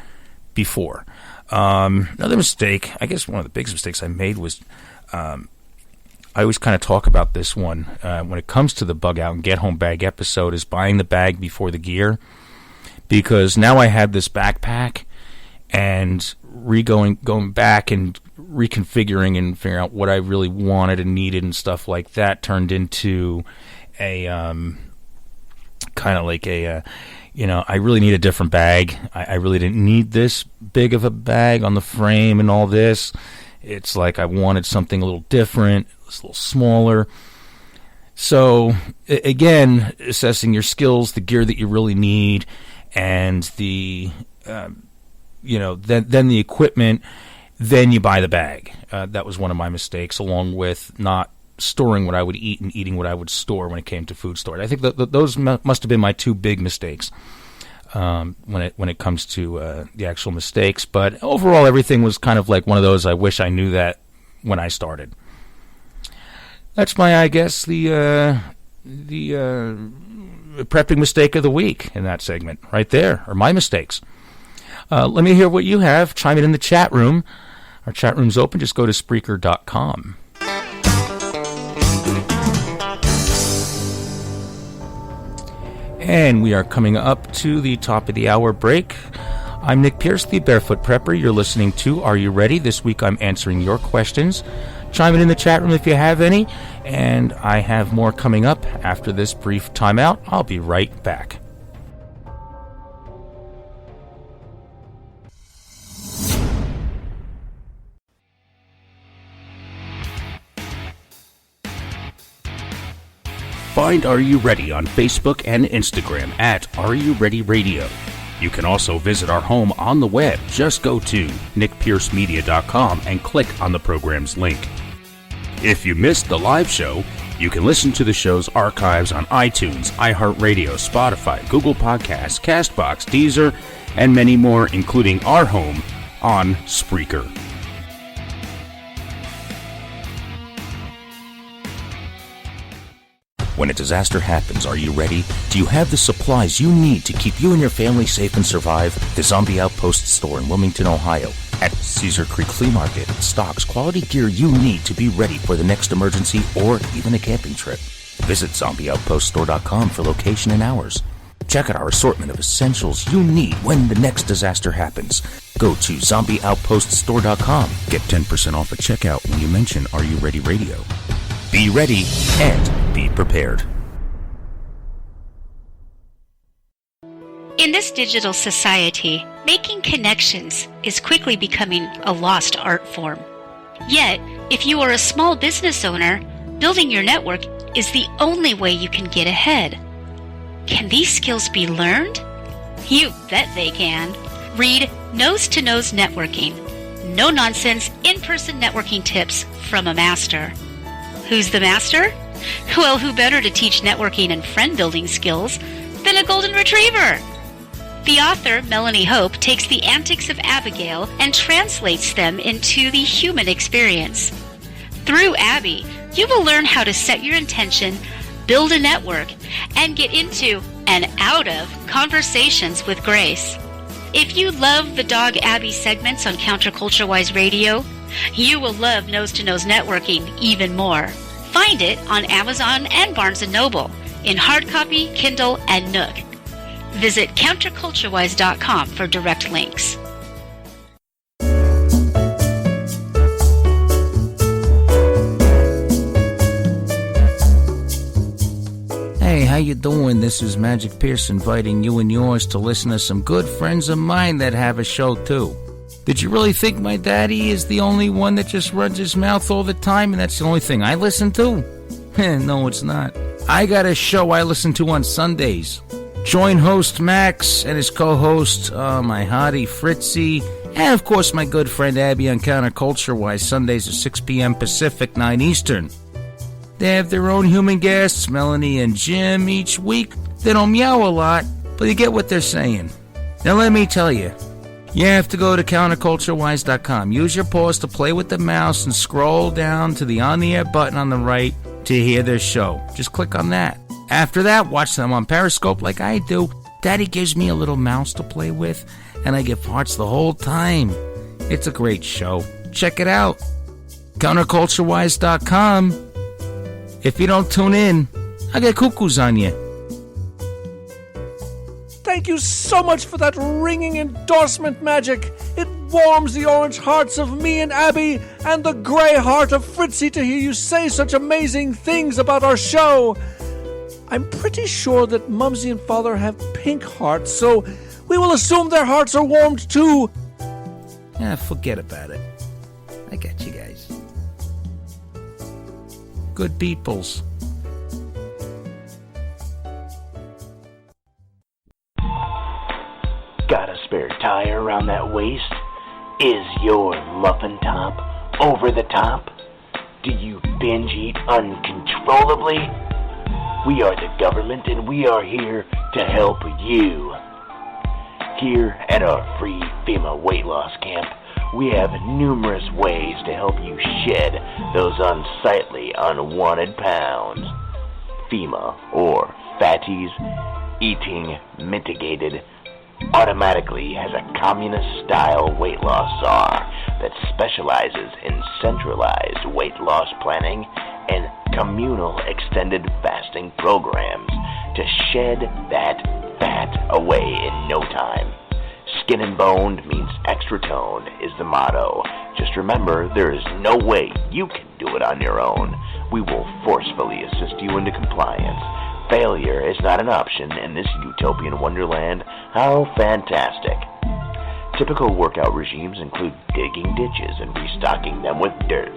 before. Another mistake, I guess one of the biggest mistakes I made was, I always kind of talk about this one when it comes to the bug out and get home bag episode, is buying the bag before the gear. Because now I had this backpack, and going back and reconfiguring and figuring out what I really wanted and needed and stuff like that turned into a kind of like a I really need a different bag. I really didn't need this big of a bag on the frame and all this. It's like I wanted something a little different, a little smaller. So again, assessing your skills, the gear that you really need, and the then the equipment, then you buy the bag. That was one of my mistakes, along with not storing what I would eat and eating what I would store when it came to food storage. I think that those must have been my two big mistakes when it comes to the actual mistakes. But overall, everything was kind of like one of those, I wish I knew that when I started. That's my, I guess, the prepping mistake of the week in that segment right there, or my mistakes. Let me hear what you have. Chime it in the chat room. Our chat room's open. Just go to Spreaker.com. And we are coming up to the top of the hour break. I'm Nick Pierce, the Barefoot Prepper. You're listening to Are You Ready? This week I'm answering your questions. Chime it in the chat room if you have any. And I have more coming up after this brief timeout. I'll be right back. Find Are You Ready on Facebook and Instagram at Are You Ready Radio. You can also visit our home on the web. Just go to nickpiercemedia.com and click on the program's link. If you missed the live show, you can listen to the show's archives on iTunes, iHeartRadio, Spotify, Google Podcasts, CastBox, Deezer, and many more, including our home on Spreaker. When a disaster happens, are you ready? Do you have the supplies you need to keep you and your family safe and survive? The Zombie Outpost store in Wilmington, Ohio at Cedar Creek Flea Market stocks quality gear you need to be ready for the next emergency or even a camping trip. Visit zombieoutpoststore.com for location and hours. Check out our assortment of essentials you need when the next disaster happens. Go to zombieoutpoststore.com. Get 10% off at checkout when you mention Are You Ready Radio. Be ready and be prepared. In this digital society, making connections is quickly becoming a lost art form. Yet, if you are a small business owner, building your network is the only way you can get ahead. Can these skills be learned? You bet they can. Read Nose to Nose Networking. No nonsense, in-person networking tips from a master. Who's the master? Well, who better to teach networking and friend building skills than a golden retriever? The author, Melanie Hope, takes the antics of Abigail and translates them into the human experience. Through Abby, you will learn how to set your intention, build a network, and get into and out of conversations with grace. If you love the Dog Abby segments on Counterculture-Wise Radio, you will love Nose to Nose Networking even more. Find it on Amazon and Barnes & Noble in hard copy, Kindle, and Nook. Visit counterculturewise.com for direct links. Hey, how you doing? This is Magic Pierce inviting you and yours to listen to some good friends of mine that have a show too. Did you really think my daddy is the only one that just runs his mouth all the time and that's the only thing I listen to? No, it's not. I got a show I listen to on Sundays. Join host Max and his co-host, my hottie Fritzy, and of course my good friend Abby on Counterculture-Wise, Sundays at 6 p.m. Pacific, 9 Eastern. They have their own human guests, Melanie and Jim, each week. They don't meow a lot, but you get what they're saying. Now let me tell you, you have to go to counterculturewise.com. Use your paws to play with the mouse and scroll down to the on-the-air button on the right to hear their show. Just click on that. After that, watch them on Periscope like I do. Daddy gives me a little mouse to play with, and I give hearts the whole time. It's a great show. Check it out. Counterculturewise.com. If you don't tune in, I get cuckoos on you. Thank you so much for that ringing endorsement, Magic. It warms the orange hearts of me and Abby and the gray heart of Fritzy to hear you say such amazing things about our show. I'm pretty sure that Mumsy and Father have pink hearts, so we will assume their hearts are warmed too. Forget about it. I got you guys. Good peoples. Got a spare tire around that waist? Is your muffin top over the top? Do you binge eat uncontrollably? We are the government and we are here to help you. Here at our free FEMA weight loss camp, we have numerous ways to help you shed those unsightly, unwanted pounds. FEMA, or Fatties Eating Mitigated, automatically has a communist-style weight loss czar that specializes in centralized weight loss planning and communal extended fasting programs to shed that fat away in no time. Skin and boned means extra tone is the motto. Just remember, there is no way you can do it on your own. We will forcefully assist you into compliance. Failure is not an option in this utopian wonderland. How fantastic. Typical workout regimes include digging ditches and restocking them with dirt,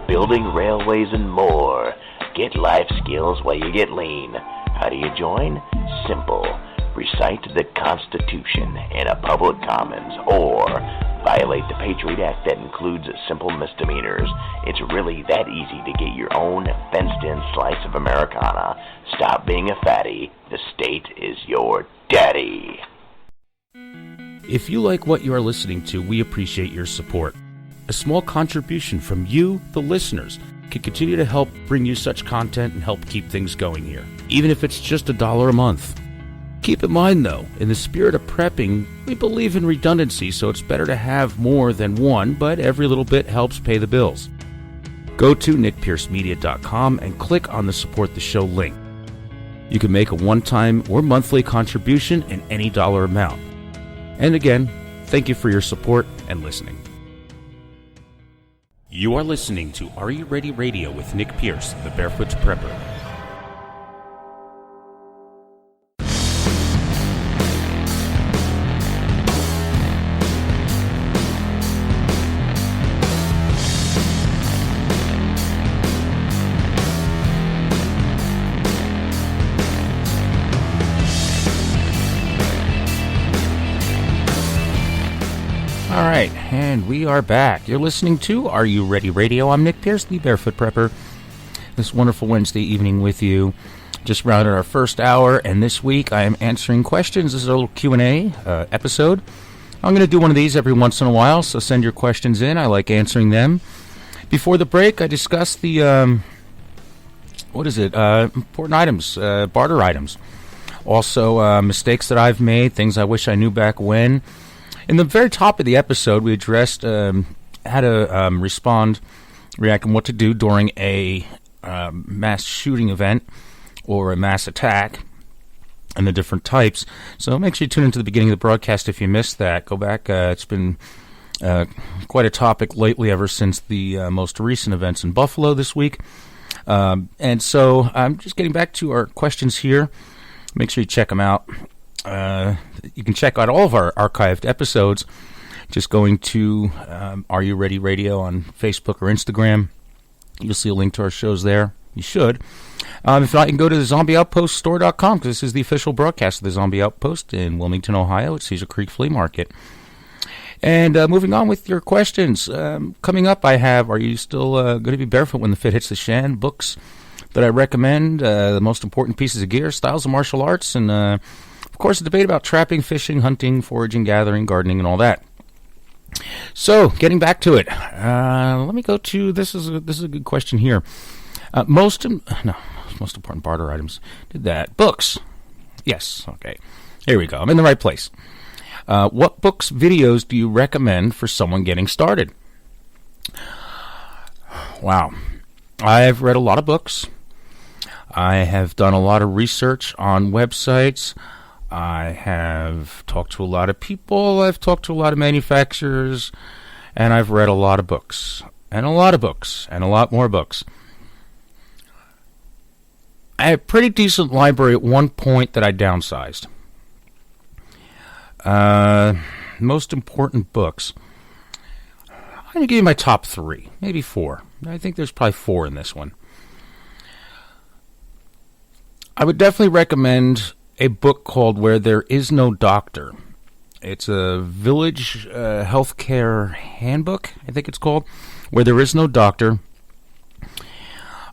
building railways and more. Get life skills while you get lean. How do you join? Simple. Recite the Constitution in a public commons or violate the Patriot Act that includes simple misdemeanors. It's really that easy to get your own fenced-in slice of Americana. Stop being a fatty. The state is your daddy. If you like what you are listening to, we appreciate your support. A small contribution from you, the listeners, can continue to help bring you such content and help keep things going here, even if it's just $1 a month. Keep in mind, though, in the spirit of prepping, we believe in redundancy, so it's better to have more than one, but every little bit helps pay the bills. Go to nickpiercemedia.com and click on the Support the Show link. You can make a one-time or monthly contribution in any dollar amount. And again, thank you for your support and listening. You are listening to Are You Ready Radio with Nick Pierce, the Barefoot Prepper. All right, and we are back. You're listening to Are You Ready Radio. I'm Nick Pierce, the Barefoot Prepper. This wonderful Wednesday evening with you. Just rounded our first hour, and this week I am answering questions. This is a little Q&A episode. I'm going to do one of these every once in a while, so send your questions in. I like answering them. Before the break, I discussed the, important items, barter items. Also, mistakes that I've made, things I wish I knew back when. In the very top of the episode, we addressed how to react and what to do during a mass shooting event or a mass attack and the different types. So make sure you tune into the beginning of the broadcast if you missed that. Go back. It's been quite a topic lately ever since the most recent events in Buffalo this week. And so I'm just getting back to our questions here. Make sure you check them out. You can check out all of our archived episodes just going to Are You Ready Radio on Facebook or Instagram. You'll see a link to our shows there. You should. If not, you can go to the zombieoutpoststore.com because this is the official broadcast of the Zombie Outpost in Wilmington, Ohio at Cedar Creek Flea Market. And moving on with your questions. Coming up, I have, are you still going to be barefoot when the fit hits the shan? Books that I recommend, the most important pieces of gear, styles of martial arts, and of course, a debate about trapping, fishing, hunting, foraging, gathering, gardening, and all that. So, getting back to it, let me go to this is a good question here. Most important barter items. Did that books? Yes. Okay. Here we go. I'm in the right place. What books, videos do you recommend for someone getting started? Wow, I've read a lot of books. I have done a lot of research on websites. I have talked to a lot of people, I've talked to a lot of manufacturers, and I've read a lot of books, and a lot of books, and a lot more books. I had a pretty decent library at one point that I downsized. Most important books. I'm going to give you my top 3, maybe 4. I think there's probably 4 in this one. I would definitely recommend a book called Where There Is No Doctor. It's a village healthcare handbook, I think it's called, Where There Is No Doctor.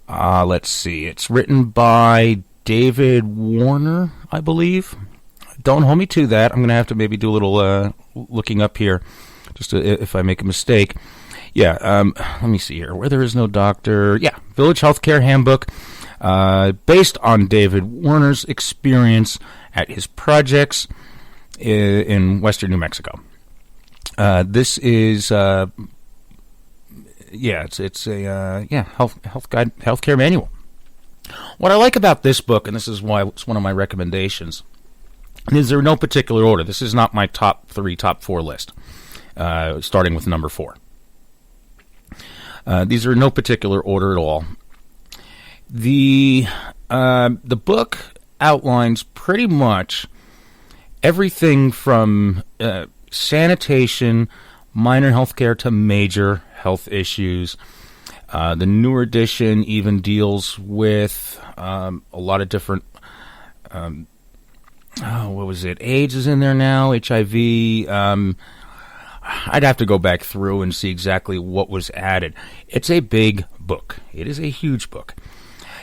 Let's see. It's written by David Warner, I believe. Don't hold me to that. I'm going to have to maybe do a little looking up here, just if I make a mistake. Yeah, let me see here. Where There Is No Doctor. Yeah, Village Healthcare Handbook. Based on David Warner's experience at his projects in western New Mexico. This is, it's a health guide, healthcare manual. What I like about this book, and this is why it's one of my recommendations, is there no particular order. This is not my top 3, top 4 list, starting with number 4. These are in no particular order at all. The book outlines pretty much everything from sanitation, minor health care, to major health issues. The newer edition even deals with a lot of different, AIDS is in there now, HIV. I'd have to go back through and see exactly what was added. It's a big book. It is a huge book.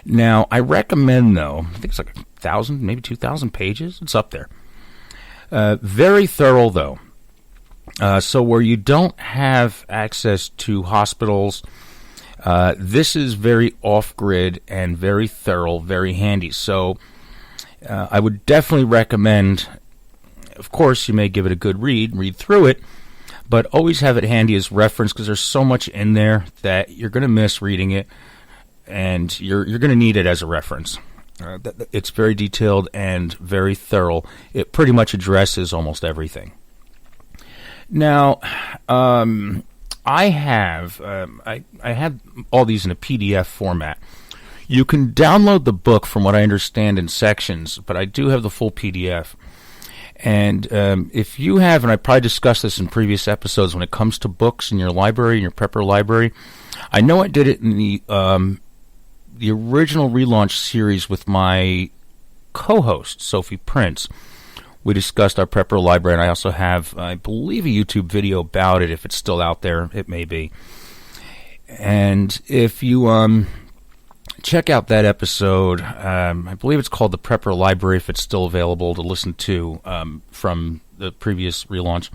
Now, I recommend, though, I think it's like 1,000, maybe 2,000 pages. It's up there. Very thorough, though. So where you don't have access to hospitals, this is very off-grid and very thorough, very handy. So I would definitely recommend, of course, you may give it a good read through it, but always have it handy as reference because there's so much in there that you're going to miss reading it, and you're going to need it as a reference. It's very detailed and very thorough. It pretty much addresses almost everything. Now, I have all these in a PDF format. You can download the book, from what I understand, in sections, but I do have the full PDF. And if you have, and I probably discussed this in previous episodes, when it comes to books in your library, in your prepper library, I know I did it in the original relaunch series with my co-host, Sophie Prince. We discussed our prepper library, and I also have, I believe, a YouTube video about it. If it's still out there, it may be. And if you check out that episode, I believe it's called the Prepper Library, if it's still available to listen to from the previous relaunch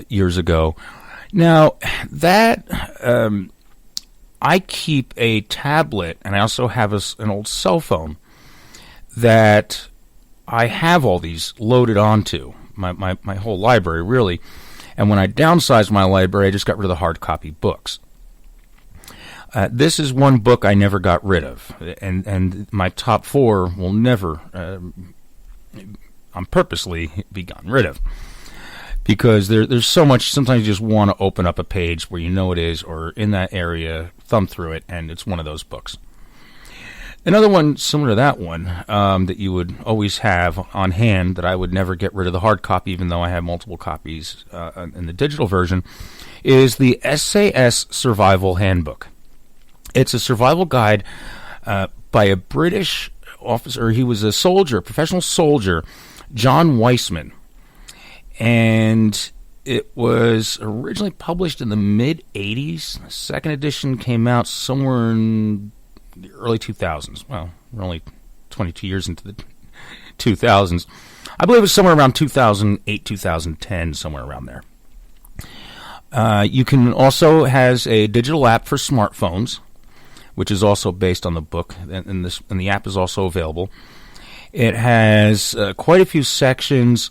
years ago. Now, that I keep a tablet, and I also have an old cell phone that I have all these loaded onto, my whole library, really. And when I downsized my library, I just got rid of the hard copy books. This is one book I never got rid of, and my top 4 will never, on purposely, be gotten rid of. Because there's so much, sometimes you just want to open up a page where you know it is, or in that area, thumb through it, and it's one of those books. Another one similar to that one that you would always have on hand, that I would never get rid of the hard copy, even though I have multiple copies in the digital version, is the SAS Survival Handbook. It's a survival guide by a British officer. He was a soldier, a professional soldier, John Weissman. And it was originally published in the mid-'80s. The second edition came out somewhere in the early 2000s. Well, we're only 22 years into the 2000s. I believe it was somewhere around 2008, 2010, somewhere around there. You can also has a digital app for smartphones, which is also based on the book, and the app is also available. It has quite a few sections,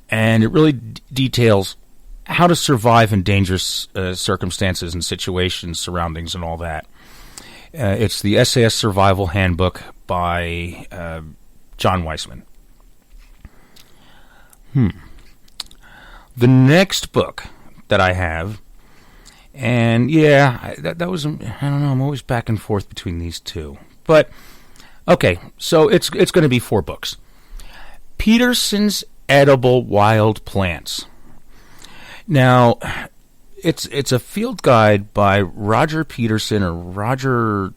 and it really details how to survive in dangerous circumstances and situations, surroundings, and all that. It's the SAS Survival Handbook by John Weissman. The next book that I have, and yeah, that was, I don't know, I'm always back and forth between these two. But, okay, so it's going to be 4 books. Peterson's Edible Wild Plants. Now, it's a field guide by Roger Peterson, or Roger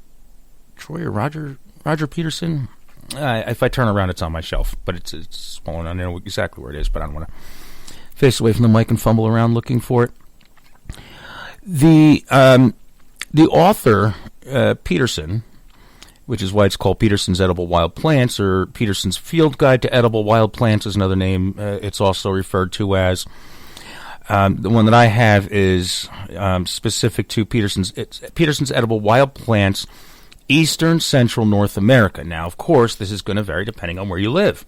Peterson. If I turn around, it's on my shelf, but it's small, and I know exactly where it is, but I don't want to face away from the mic and fumble around looking for it. The author, Peterson, which is why it's called Peterson's Edible Wild Plants, or Peterson's Field Guide to Edible Wild Plants is another name. It's also referred to as. The one that I have is specific to Peterson's. It's Peterson's Edible Wild Plants, Eastern Central North America. Now, of course, this is going to vary depending on where you live.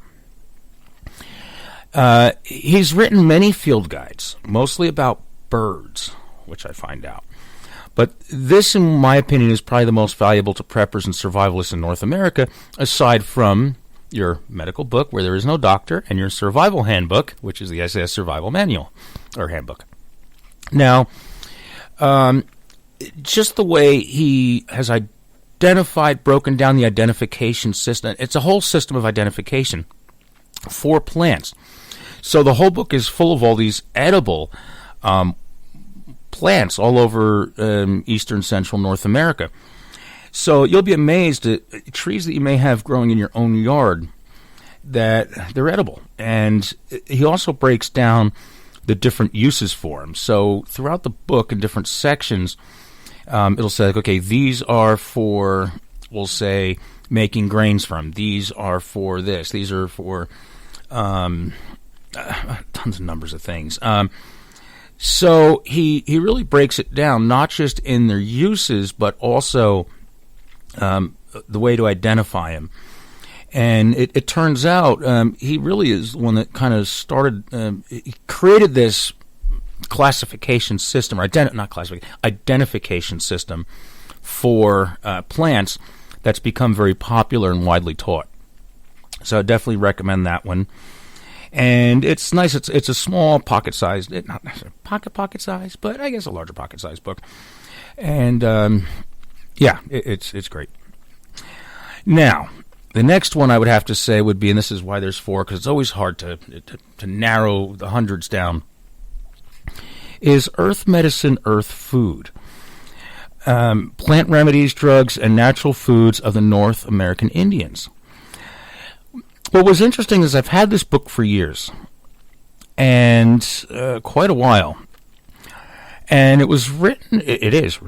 He's written many field guides, mostly about birds, which I find out. But this, in my opinion, is probably the most valuable to preppers and survivalists in North America, aside from your medical book, where there is no doctor, and your survival handbook, which is the SAS Survival Manual, or Handbook. Now, just the way he has broken down the identification system, it's a whole system of identification for plants. So the whole book is full of all these edible plants all over eastern central North America. So you'll be amazed at trees that you may have growing in your own yard that they're edible. And he also breaks down the different uses for them. So throughout the book, in different sections, it'll say, okay, these are for, we'll say, making grains from. These are for this. These are for tons of numbers of things. So he really breaks it down, not just in their uses, but also the way to identify them. And it turns out he really is the one that kind of started, he created this classification system, or identification system for plants that's become very popular and widely taught. So I definitely recommend that one. And it's nice. It's a small pocket-sized, not necessarily pocket-sized, but I guess a larger pocket-sized book. And it's great. Now, the next one I would have to say would be, and this is why there's 4, because it's always hard to narrow the hundreds down, is Earth Medicine, Earth Food. Plant remedies, drugs, and natural foods of the North American Indians. What was interesting is I've had this book for years, and quite a while. And it was written, it's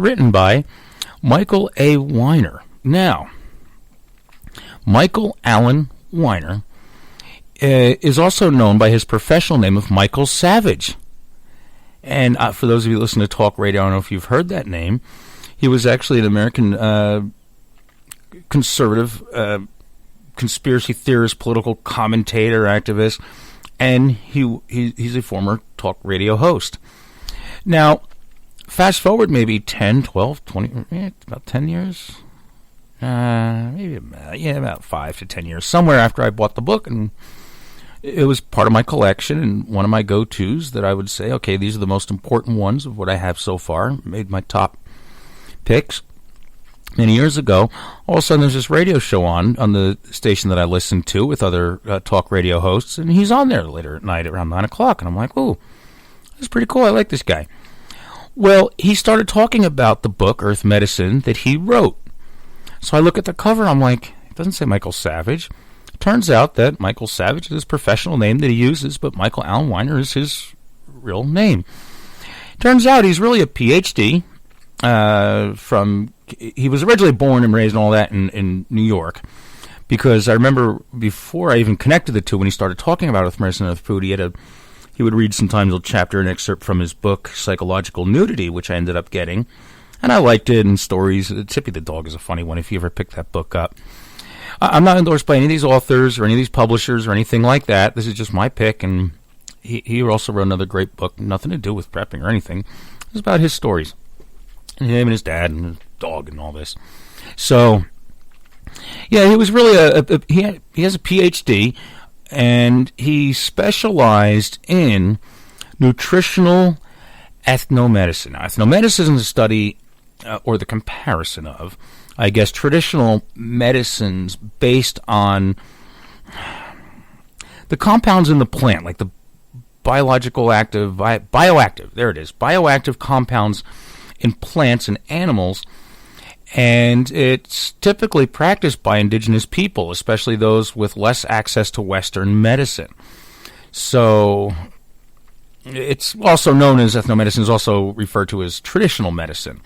written by Michael A. Weiner. Now, Michael Allen Weiner is also known by his professional name of Michael Savage. And for those of you who listen to talk radio, I don't know if you've heard that name. He was actually an American conservative conspiracy theorist, political commentator, activist, and he's a former talk radio host. Now, fast forward maybe 10, 12, 20, about 10 years, about 5 to 10 years, somewhere after I bought the book, and it was part of my collection and one of my go-tos that I would say, okay, these are the most important ones of what I have so far, made my top picks. Many years ago, all of a sudden there's this radio show on the station that I listened to with other talk radio hosts, and he's on there later at night around 9 o'clock, and I'm like, oh, that's pretty cool, I like this guy. Well, he started talking about the book, Earth Medicine, that he wrote. So I look at the cover, and I'm like, it doesn't say Michael Savage. It turns out that Michael Savage is his professional name that he uses, but Michael Allen Weiner is his real name. Turns out he's really a Ph.D. He was originally born and raised and all that in New York, because I remember before I even connected the two, when he started talking about Earth Medicine and Earth Food, he would read sometimes a chapter, an excerpt from his book, Psychological Nudity, which I ended up getting, and I liked it, and stories. Tippy the Dog is a funny one if you ever pick that book up. I'm not endorsed by any of these authors or any of these publishers or anything like that. This is just my pick, and he also wrote another great book, nothing to do with prepping or anything. It was about his stories, and him and his dad and his dog and all this. So, yeah, he was really he has a PhD, and he specialized in nutritional ethnomedicine. Now, ethnomedicine is a study or the comparison of, I guess, traditional medicines based on the compounds in the plant, like the bioactive compounds in plants and animals, and it's typically practiced by indigenous people, especially those with less access to Western medicine. So it's also known as ethnomedicine, is also referred to as traditional medicine.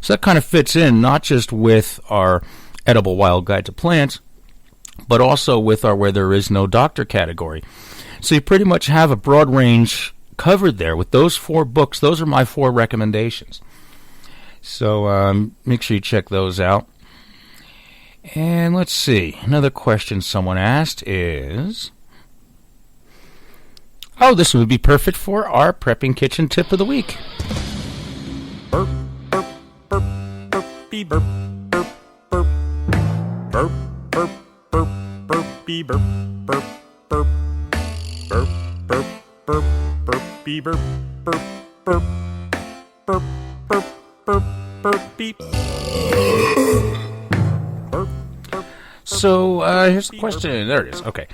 So that kind of fits in not just with our edible wild guide to plants, but also with our where there is no doctor category. So you pretty much have a broad range covered there with those 4 books. Those are my 4 recommendations. So make sure you check those out. And let's see. Another question someone asked is... Oh, this would be perfect for our prepping kitchen tip of the week. Burp, burp, burp, burpy, burp, burp, burp. Burp, burp, burp, burpy, burp, burp, burp. Burp, burp, burp, burpy, burp, burp, burp. Burp, burp, burp, burpy. Burp, burp. So here's the question. There it is. Okay.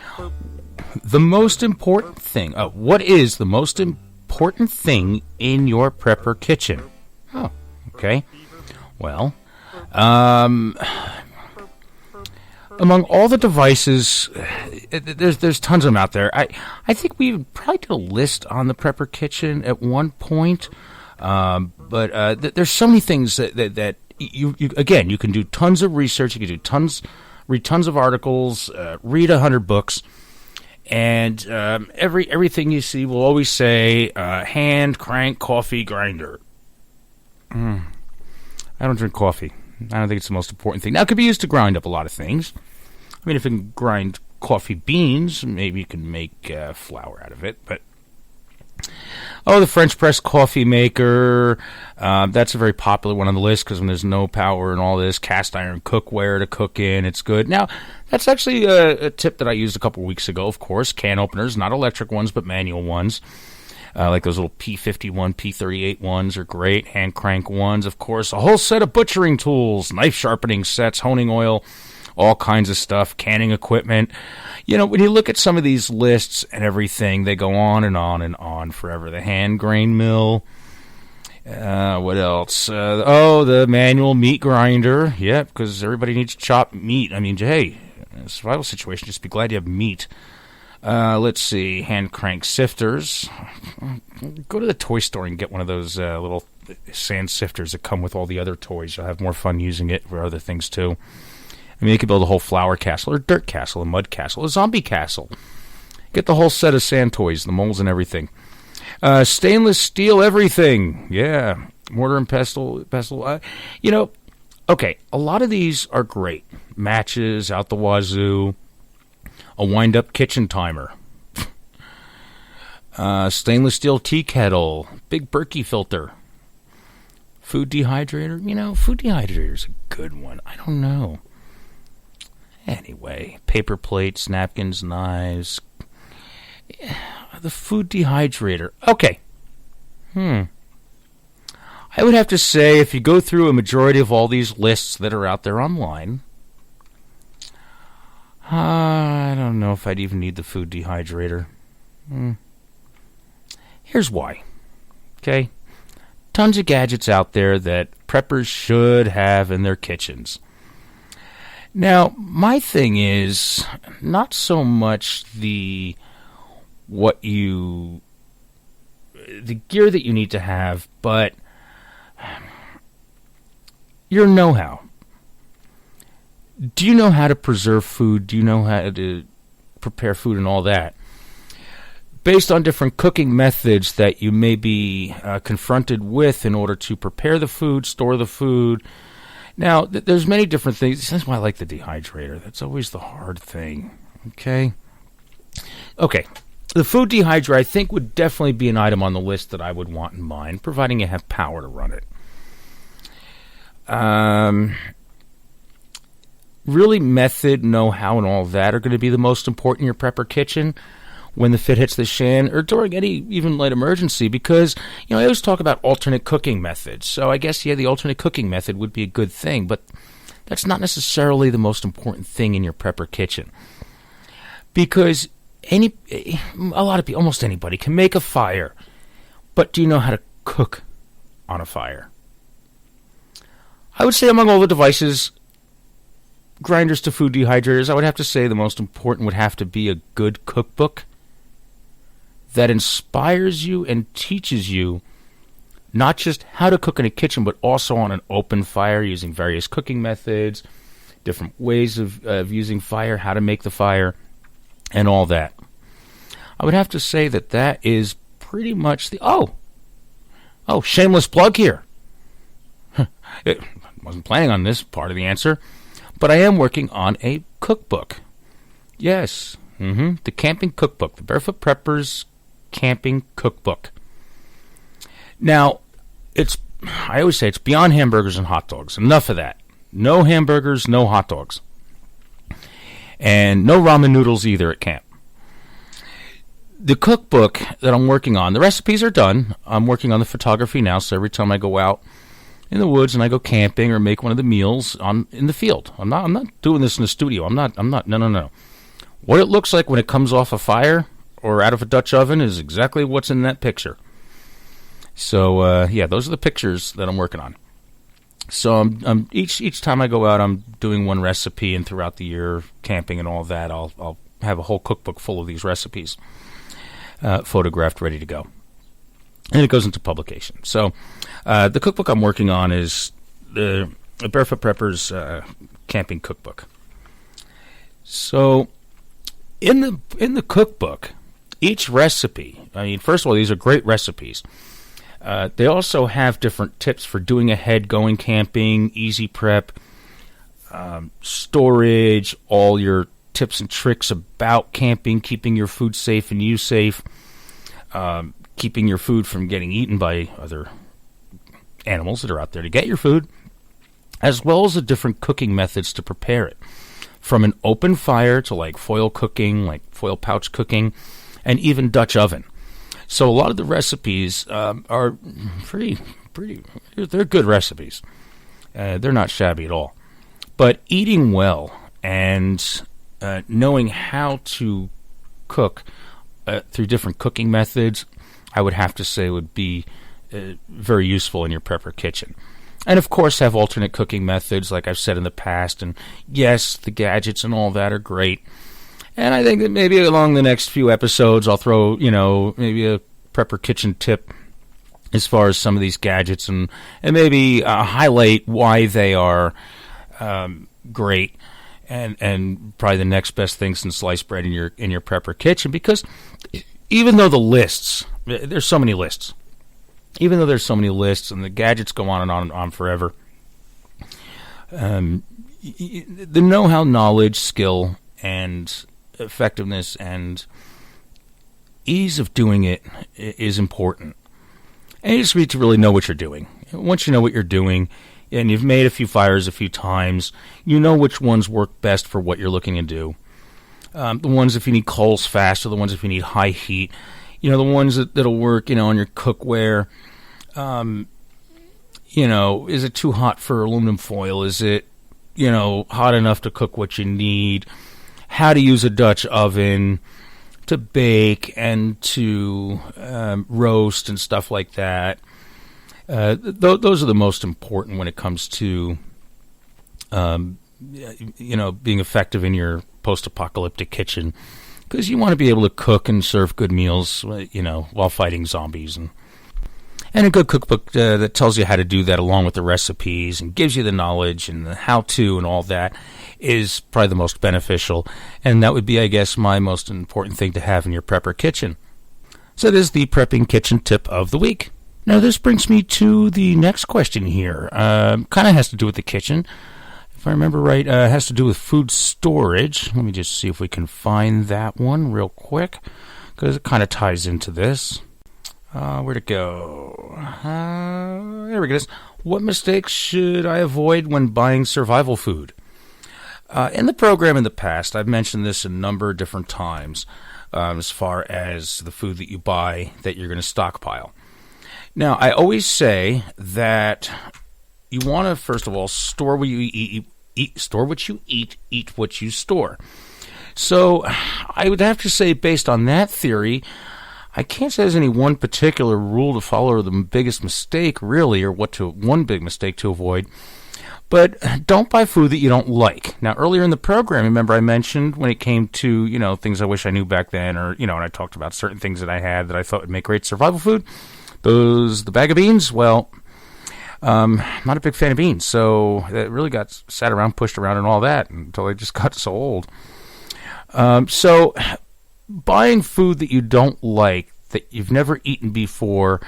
The most important thing. What is the most important thing in your prepper kitchen? Oh, okay. Well, among all the devices, there's tons of them out there. I think we probably did a list on the prepper kitchen at one point, but there's so many things that you again, you can do tons of research, you can do read tons of articles, read 100 books. And everything you see will always say hand, crank, coffee, grinder. I don't drink coffee. I don't think it's the most important thing. Now, it could be used to grind up a lot of things. I mean, if it can grind coffee beans, maybe you can make flour out of it. But the French press coffee maker. That's a very popular one on the list because when there's no power and all this, cast iron cookware to cook in, it's good. Now, that's actually a tip that I used a couple weeks ago, of course. Can openers, not electric ones, but manual ones. Like those little P51, P38 ones are great. Hand crank ones, of course. A whole set of butchering tools, knife sharpening sets, honing oil, all kinds of stuff, canning equipment. You know, when you look at some of these lists and everything, they go on and on and on forever. The hand grain mill. What else? The manual meat grinder. Yeah, because everybody needs chopped meat. I mean, hey, in a survival situation, just be glad you have meat. Let's see, hand crank sifters. Go to the toy store and get one of those little sand sifters that come with all the other toys. You'll have more fun using it for other things too. I mean, you could build a whole flower castle or dirt castle, a mud castle, a zombie castle. Get the whole set of sand toys, the molds and everything. Stainless steel everything. Yeah, mortar and pestle. Okay, a lot of these are great. Matches out the wazoo. A wind-up kitchen timer, stainless steel tea kettle, big Berkey filter, food dehydrator. You know, food dehydrator's a good one. I don't know. Anyway, paper plates, napkins, knives. The food dehydrator. Okay. I would have to say if you go through a majority of all these lists that are out there online, I don't know if I'd even need the food dehydrator. Here's why. Okay? Tons of gadgets out there that preppers should have in their kitchens. Now, my thing is not so much the gear that you need to have, but your know-how. Do you know how to preserve food? Do you know how to prepare food and all that? Based on different cooking methods that you may be confronted with in order to prepare the food, store the food. Now, there's many different things. That's why I like the dehydrator. That's always the hard thing. Okay, the food dehydrator, I think, would definitely be an item on the list that I would want in mind, providing you have power to run it. Really, method, know-how, and all that are going to be the most important in your prepper kitchen when the fit hits the fan or during any even light emergency because, you know, I always talk about alternate cooking methods. So I guess, yeah, the alternate cooking method would be a good thing, but that's not necessarily the most important thing in your prepper kitchen. Because a lot of people, almost anybody, can make a fire, but do you know how to cook on a fire? I would say among all the devices, grinders to food dehydrators, I would have to say the most important would have to be a good cookbook that inspires you and teaches you not just how to cook in a kitchen, but also on an open fire using various cooking methods, different ways of using fire, how to make the fire, and all that. I would have to say that is pretty much the... Oh, shameless plug here. I wasn't planning on this part of the answer, but I am working on a cookbook. Yes, the camping cookbook, the Barefoot Preppers Camping Cookbook. Now, I always say it's beyond hamburgers and hot dogs. Enough of that. No hamburgers, no hot dogs. And no ramen noodles either at camp. The cookbook that I'm working on, the recipes are done. I'm working on the photography now, so every time I go out in the woods and I go camping or make one of the meals in the field. I'm not doing this in the studio. No. What it looks like when it comes off a fire or out of a Dutch oven is exactly what's in that picture. So, those are the pictures that I'm working on. So I'm each time I go out, I'm doing one recipe, and throughout the year, camping and all that, I'll have a whole cookbook full of these recipes, photographed, ready to go. And it goes into publication. So the cookbook I'm working on is the Barefoot Preppers Camping Cookbook. So in the cookbook, each recipe, I mean, first of all, these are great recipes. They also have different tips for doing ahead, going camping, easy prep, storage, all your tips and tricks about camping, keeping your food safe and you safe, keeping your food from getting eaten by other animals that are out there to get your food, as well as the different cooking methods to prepare it, from an open fire to like foil cooking, like foil pouch cooking, and even Dutch oven. So a lot of the recipes are pretty. They're good recipes. They're not shabby at all. But eating well and knowing how to cook through different cooking methods, I would have to say would be very useful in your prepper kitchen. And of course have alternate cooking methods like I've said in the past. And yes, the gadgets and all that are great. And I think that maybe along the next few episodes I'll throw, maybe a prepper kitchen tip as far as some of these gadgets and maybe highlight why they are great and probably the next best thing since sliced bread in your prepper kitchen. Because even though there's so many lists, and the gadgets go on and on forever, the know-how, knowledge, skill, and effectiveness and ease of doing it is important. And you just need to really know what you're doing. Once you know what you're doing, and you've made a few fires a few times, you know which ones work best for what you're looking to do. The ones if you need coals fast, or the ones if you need high heat. The ones that'll work, on your cookware. Is it too hot for aluminum foil? Is it, hot enough to cook what you need? How to use a Dutch oven to bake and to roast and stuff like that. Those are the most important when it comes to, being effective in your post-apocalyptic kitchen, because you want to be able to cook and serve good meals, while fighting zombies. And a good cookbook that tells you how to do that along with the recipes and gives you the knowledge and the how-to and all that is probably the most beneficial. And that would be, I guess, my most important thing to have in your prepper kitchen. So this is the prepping kitchen tip of the week. Now this brings me to the next question here. Kind of has to do with the kitchen. If I remember right, it has to do with food storage. Let me just see if we can find that one real quick, because it kind of ties into this. Where'd it go? There we go. What mistakes should I avoid when buying survival food? In the program in the past, I've mentioned this a number of different times as far as the food that you buy that you're going to stockpile. Now, I always say that you want to, first of all, store what you eat, store what you eat what you store. So I would have to say, based on that theory, I can't say there's any one particular rule to follow or the biggest mistake, really, or one big mistake to avoid. But don't buy food that you don't like. Now, earlier in the program, remember I mentioned when it came to, things I wish I knew back then, or, and I talked about certain things that I had that I thought would make great survival food. The bag of beans, well, not a big fan of beans, so it really got sat around, pushed around, and all that until they just got so old. So buying food that you don't like, that you've never eaten before,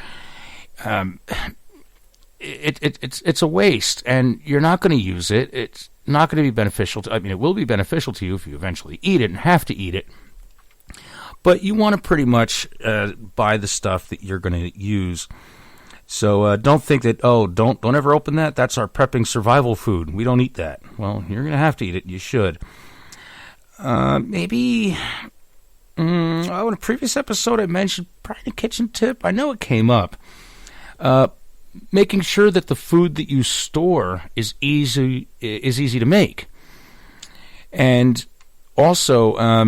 it's a waste, and you're not going to use it. It's not going to be beneficial. It will be beneficial to you if you eventually eat it and have to eat it. But you want to pretty much buy the stuff that you're going to use. So don't think that, don't ever open that. That's our prepping survival food. We don't eat that. Well, you're going to have to eat it. You should. Maybe... in a previous episode, I mentioned probably a kitchen tip. I know it came up. Making sure that the food that you store is easy to make, and also a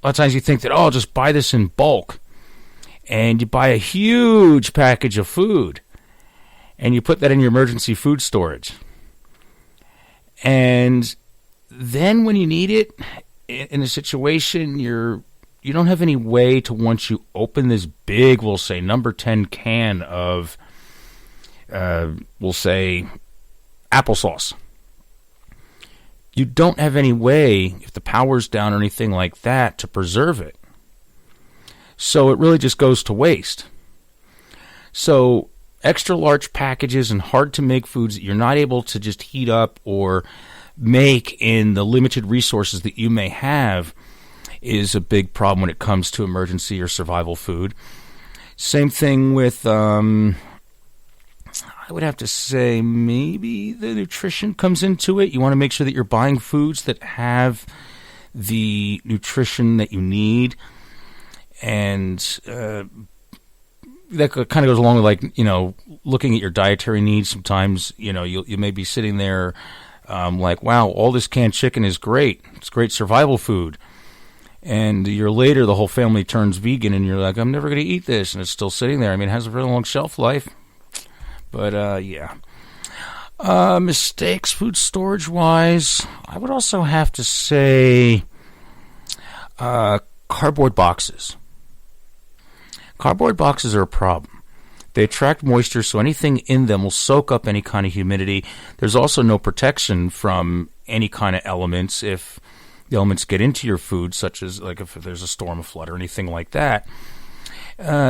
lot of times you think that I'll just buy this in bulk, and you buy a huge package of food, and you put that in your emergency food storage, and then when you need it. In a situation you don't have any way to, once you open this big, we'll say number 10 can of, we'll say applesauce, you don't have any way, if the power's down or anything like that, to preserve it. So it really just goes to waste. So extra large packages and hard-to-make foods that you're not able to just heat up or make in the limited resources that you may have is a big problem when it comes to emergency or survival food. Same thing with, I would have to say maybe the nutrition comes into it. You want to make sure that you're buying foods that have the nutrition that you need. And that kind of goes along with, like, looking at your dietary needs. Sometimes, you may be sitting there like, wow, all this canned chicken is great. It's great survival food. And a year later, the whole family turns vegan, and you're like, I'm never going to eat this. And it's still sitting there. I mean, it has a really long shelf life. But, yeah. Mistakes food storage-wise, I would also have to say cardboard boxes. Cardboard boxes are a problem. They attract moisture, so anything in them will soak up any kind of humidity. There's also no protection from any kind of elements if the elements get into your food, such as like if there's a storm, a flood, or anything like that.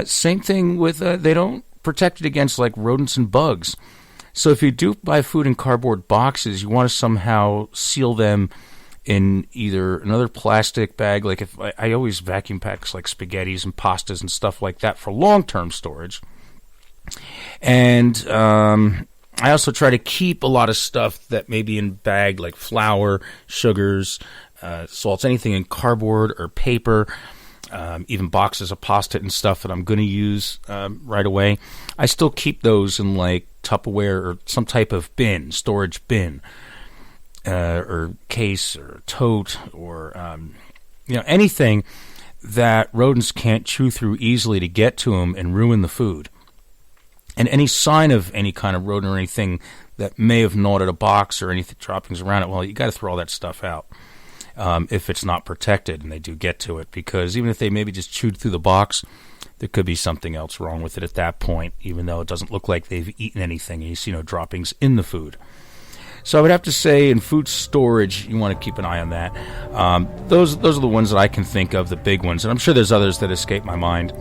Same thing with they don't protect it against like rodents and bugs. So if you do buy food in cardboard boxes, you want to somehow seal them in either another plastic bag. Like if I always vacuum packs like spaghettis and pastas and stuff like that for long-term storage. And I also try to keep a lot of stuff that may be in bag, like flour, sugars, salts, anything in cardboard or paper, even boxes of pasta and stuff that I'm going to use right away. I still keep those in like Tupperware or some type of bin, storage bin, or case or tote, or anything that rodents can't chew through easily to get to them and ruin the food. And any sign of any kind of rodent or anything that may have gnawed at a box or anything droppings around it, well, you got to throw all that stuff out if it's not protected and they do get to it. Because even if they maybe just chewed through the box, there could be something else wrong with it at that point, even though it doesn't look like they've eaten anything and you see no droppings in the food. So I would have to say in food storage, you want to keep an eye on that. Those are the ones that I can think of, the big ones. And I'm sure there's others that escape my mind.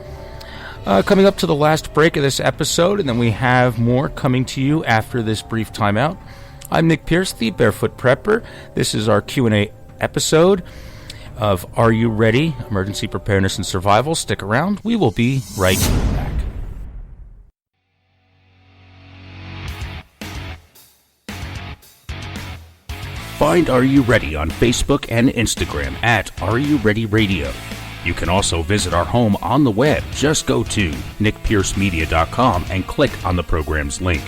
Coming up to the last break of this episode, and then we have more coming to you after this brief timeout. I'm Nick Pierce, the Barefoot Prepper. This is our Q&A episode of Are You Ready? Emergency Preparedness and Survival. Stick around. We will be right back. Find Are You Ready on Facebook and Instagram at Are You Ready Radio. You can also visit our home on the web. Just go to nickpiercemedia.com and click on the program's link.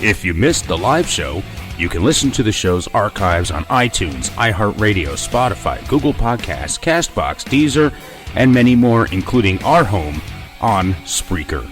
If you missed the live show, you can listen to the show's archives on iTunes, iHeartRadio, Spotify, Google Podcasts, CastBox, Deezer, and many more, including our home on Spreaker.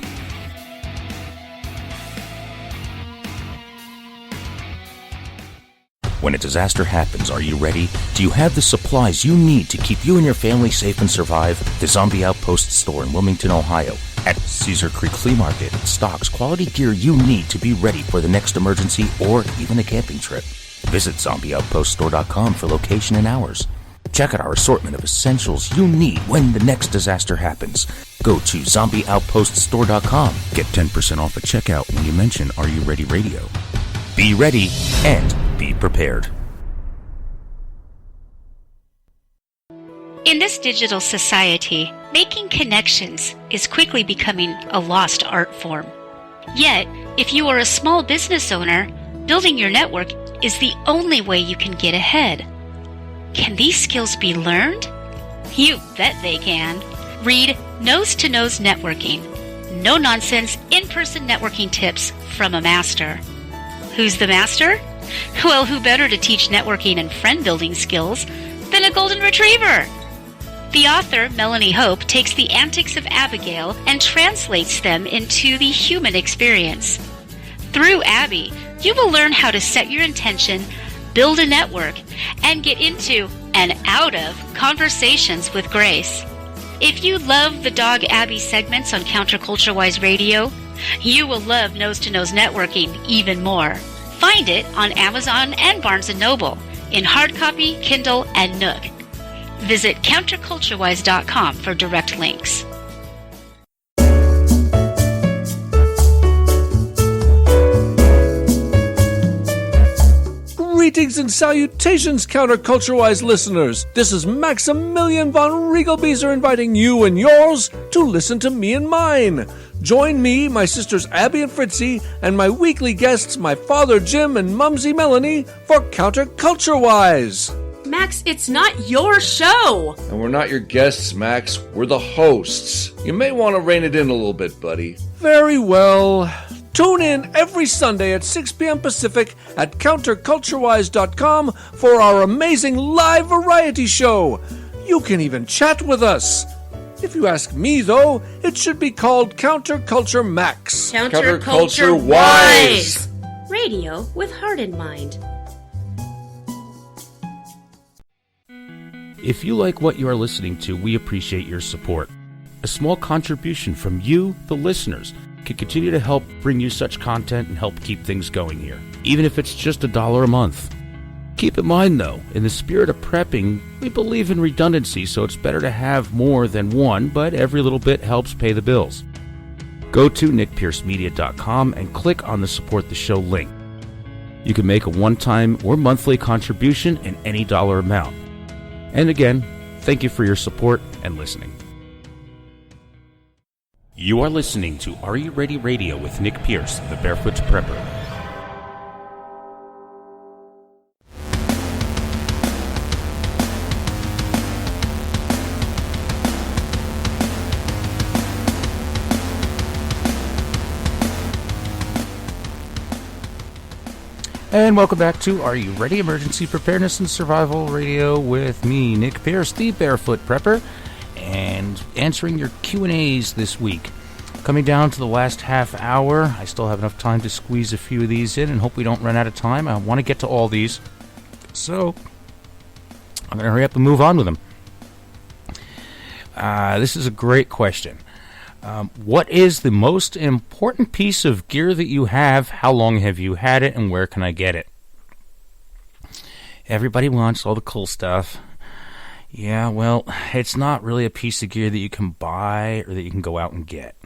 When a disaster happens, are you ready? Do you have the supplies you need to keep you and your family safe and survive? The Zombie Outpost store in Wilmington, Ohio, at Cedar Creek Flea Market stocks quality gear you need to be ready for the next emergency or even a camping trip. Visit zombieoutpoststore.com for location and hours. Check out our assortment of essentials you need when the next disaster happens. Go to zombieoutpoststore.com. Get 10% off at checkout when you mention Are You Ready Radio. Be ready and be prepared. In this digital society, making connections is quickly becoming a lost art form. Yet, if you are a small business owner, building your network is the only way you can get ahead. Can these skills be learned? You bet they can. Read Nose to Nose Networking. No nonsense, in-person networking tips from a master. Who's the master? Well, who better to teach networking and friend-building skills than a golden retriever? The author, Melanie Hope, takes the antics of Abigail and translates them into the human experience. Through Abby, you will learn how to set your intention, build a network, and get into and out of conversations with grace. If you love the Dog Abby segments on Counterculture-Wise Radio, you will love Nose to Nose Networking even more. Find it on Amazon and Barnes & Noble in hard copy, Kindle, and Nook. Visit counterculturewise.com for direct links. Greetings and salutations, counterculture-wise listeners. This is Maximilian von Riegelbieser inviting you and yours to listen to me and mine. Join me, my sisters Abby and Fritzy, and my weekly guests, my father Jim and Mumsy Melanie, for Counterculture-wise. Max, it's not your show! And we're not your guests, Max. We're the hosts. You may want to rein it in a little bit, buddy. Very well. Tune in every Sunday at 6 p.m. Pacific at counterculturewise.com for our amazing live variety show. You can even chat with us. If you ask me, though, it should be called Counterculture Max. Counterculture Wise! Radio with heart in mind. If you like what you are listening to, we appreciate your support. A small contribution from you, the listeners, can continue to help bring you such content and help keep things going here, even if it's just $1 a month. Keep in mind, though, in the spirit of prepping, we believe in redundancy, so it's better to have more than one, but every little bit helps pay the bills. Go to nickpiercemedia.com and click on the Support the Show link. You can make a one-time or monthly contribution in any dollar amount. And again, thank you for your support and listening. You are listening to Are You Ready Radio with Nick Pierce, the Barefoot Prepper. And welcome back to Are You Ready? Emergency Preparedness and Survival Radio with me, Nick Pierce, the Barefoot Prepper, and answering your Q&As this week. Coming down to the last half hour. I still have enough time to squeeze a few of these in and hope we don't run out of time. I want to get to all these, so I'm going to hurry up and move on with them. This is a great question. What is the most important piece of gear that you have? How long have you had it? And where can I get it? Everybody wants all the cool stuff. Yeah, well, it's not really a piece of gear that you can buy or that you can go out and get.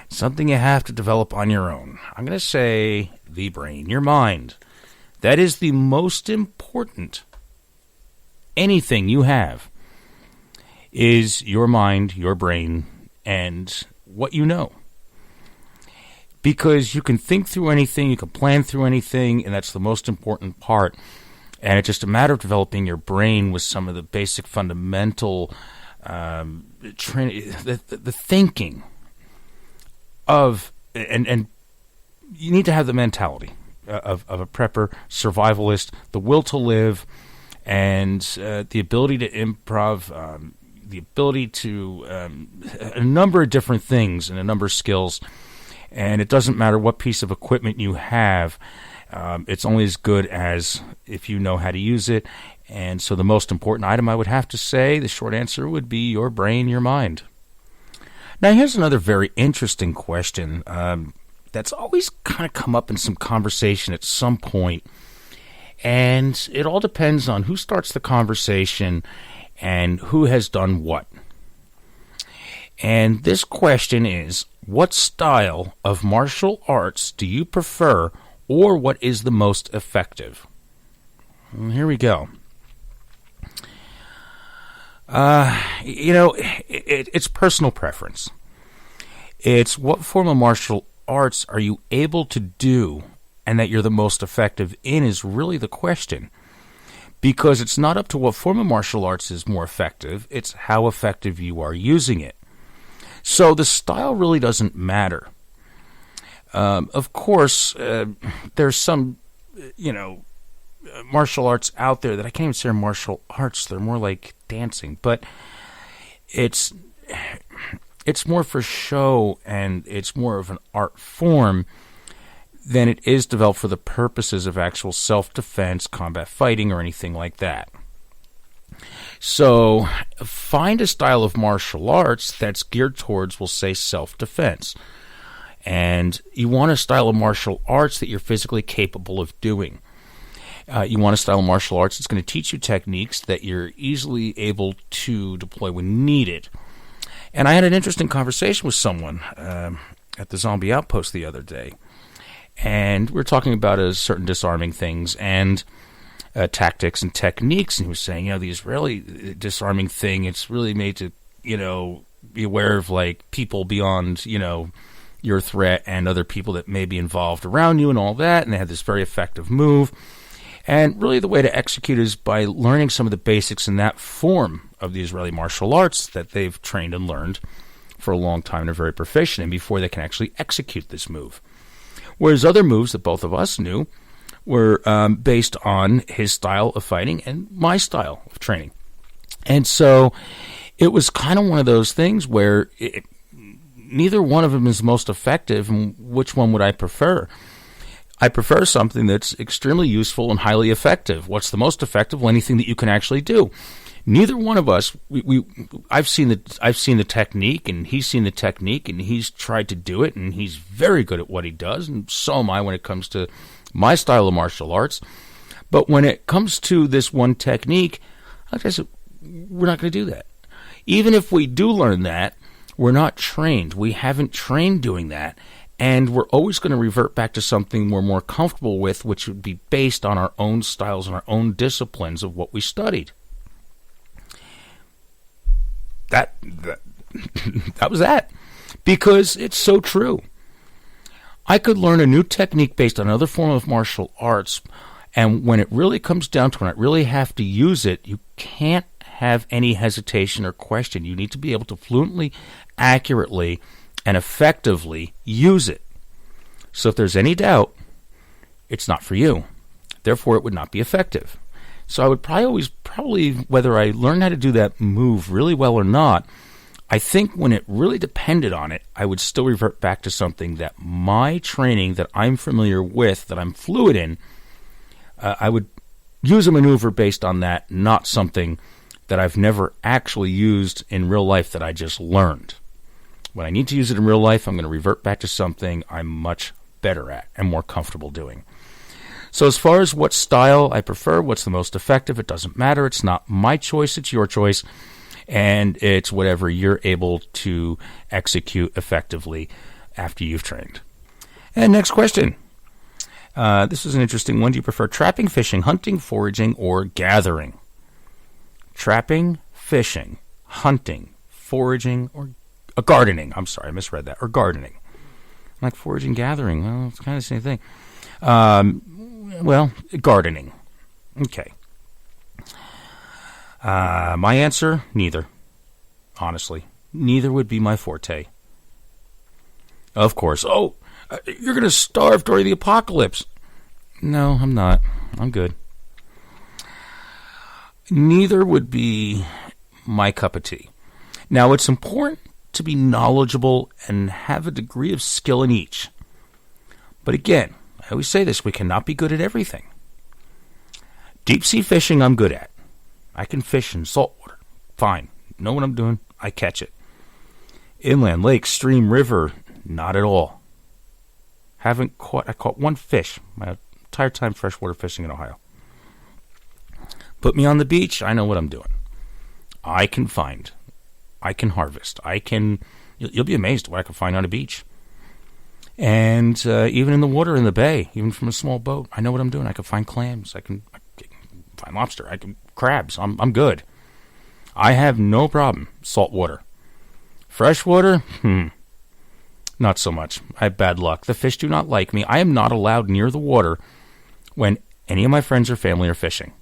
Something you have to develop on your own. I'm going to say the brain, your mind. That is the most important. Anything you have is your mind, your brain, and what you know. Because you can think through anything, you can plan through anything, and that's the most important part. And it's just a matter of developing your brain with some of the basic fundamental the thinking of, and you need to have the mentality of a prepper, survivalist, the will to live, and the ability to improv, the ability to a number of different things and a number of skills. And it doesn't matter what piece of equipment you have. It's only as good as if you know how to use it. And so the most important item, I would have to say, the short answer would be your brain, your mind. Now, here's another very interesting question that's always kind of come up in some conversation at some point. And it all depends on who starts the conversation and who has done what. And this question is, what style of martial arts do you prefer, or what is the most effective? Well, here we go. It's personal preference. It's what form of martial arts are you able to do and that you're the most effective in is really the question. Because it's not up to what form of martial arts is more effective, it's how effective you are using it. So the style really doesn't matter. Of course, there's some, martial arts out there that I can't even say are martial arts. They're more like dancing. But it's more for show, and it's more of an art form than it is developed for the purposes of actual self-defense, combat fighting, or anything like that. So find a style of martial arts that's geared towards, we'll say, self-defense. And you want a style of martial arts that you're physically capable of doing. You want a style of martial arts that's going to teach you techniques that you're easily able to deploy when needed. And I had an interesting conversation with someone at the Zombie Outpost the other day. And we were talking about certain disarming things. And tactics and techniques, and he was saying, the Israeli disarming thing, it's really made to, be aware of, like, people beyond, your threat and other people that may be involved around you and all that, and they had this very effective move. And really the way to execute is by learning some of the basics in that form of the Israeli martial arts that they've trained and learned for a long time and are very proficient in before they can actually execute this move. Whereas other moves that both of us knew were based on his style of fighting and my style of training. And so it was kind of one of those things where neither one of them is most effective, and which one would I prefer? I prefer something that's extremely useful and highly effective. What's the most effective? Well, anything that you can actually do. Neither one of us, I've seen the technique, and he's seen the technique, and he's tried to do it, and he's very good at what he does, and so am I when it comes to my style of martial arts. But when it comes to this one technique, like I said, we're not going to do that. Even if we do learn that, we're not trained. We haven't trained doing that, and we're always going to revert back to something we're more comfortable with, which would be based on our own styles and our own disciplines of what we studied. That was that. Because it's so true. I could learn a new technique based on another form of martial arts, and when it really comes down to it, when I really have to use it, you can't have any hesitation or question. You need to be able to fluently, accurately, and effectively use it. So if there's any doubt, it's not for you. Therefore, it would not be effective. So I would probably, whether I learn how to do that move really well or not, I think when it really depended on it, I would still revert back to something that my training that I'm familiar with, that I'm fluid in, I would use a maneuver based on that, not something that I've never actually used in real life that I just learned. When I need to use it in real life, I'm going to revert back to something I'm much better at and more comfortable doing. So as far as what style I prefer, what's the most effective, it doesn't matter. It's not my choice, it's your choice. And it's whatever you're able to execute effectively after you've trained. And next question. This is an interesting one. Do you prefer trapping, fishing, hunting, foraging, or gathering? Trapping, fishing, hunting, foraging, or gardening. I'm sorry, I misread that. Or gardening. Like foraging, gathering. Well, it's kind of the same thing. Well, gardening. Okay. My answer, neither. Honestly. Neither would be my forte. Of course. Oh, you're going to starve during the apocalypse. No, I'm not. I'm good. Neither would be my cup of tea. Now, it's important to be knowledgeable and have a degree of skill in each. But again, I always say this, we cannot be good at everything. Deep sea fishing, I'm good at. I can fish in salt water. Fine. Know what I'm doing. I catch it. Inland, lake, stream, river, not at all. I caught one fish my entire time freshwater fishing in Ohio. Put me on the beach, I know what I'm doing. I can find. I can harvest. You'll be amazed at what I can find on a beach. And even in the water in the bay, even from a small boat, I know what I'm doing. I can find clams. I can find lobster. I can crabs. I'm good. I have no problem. Salt water. Freshwater? Not so much. I have bad luck. The fish do not like me. I am not allowed near the water when any of my friends or family are fishing.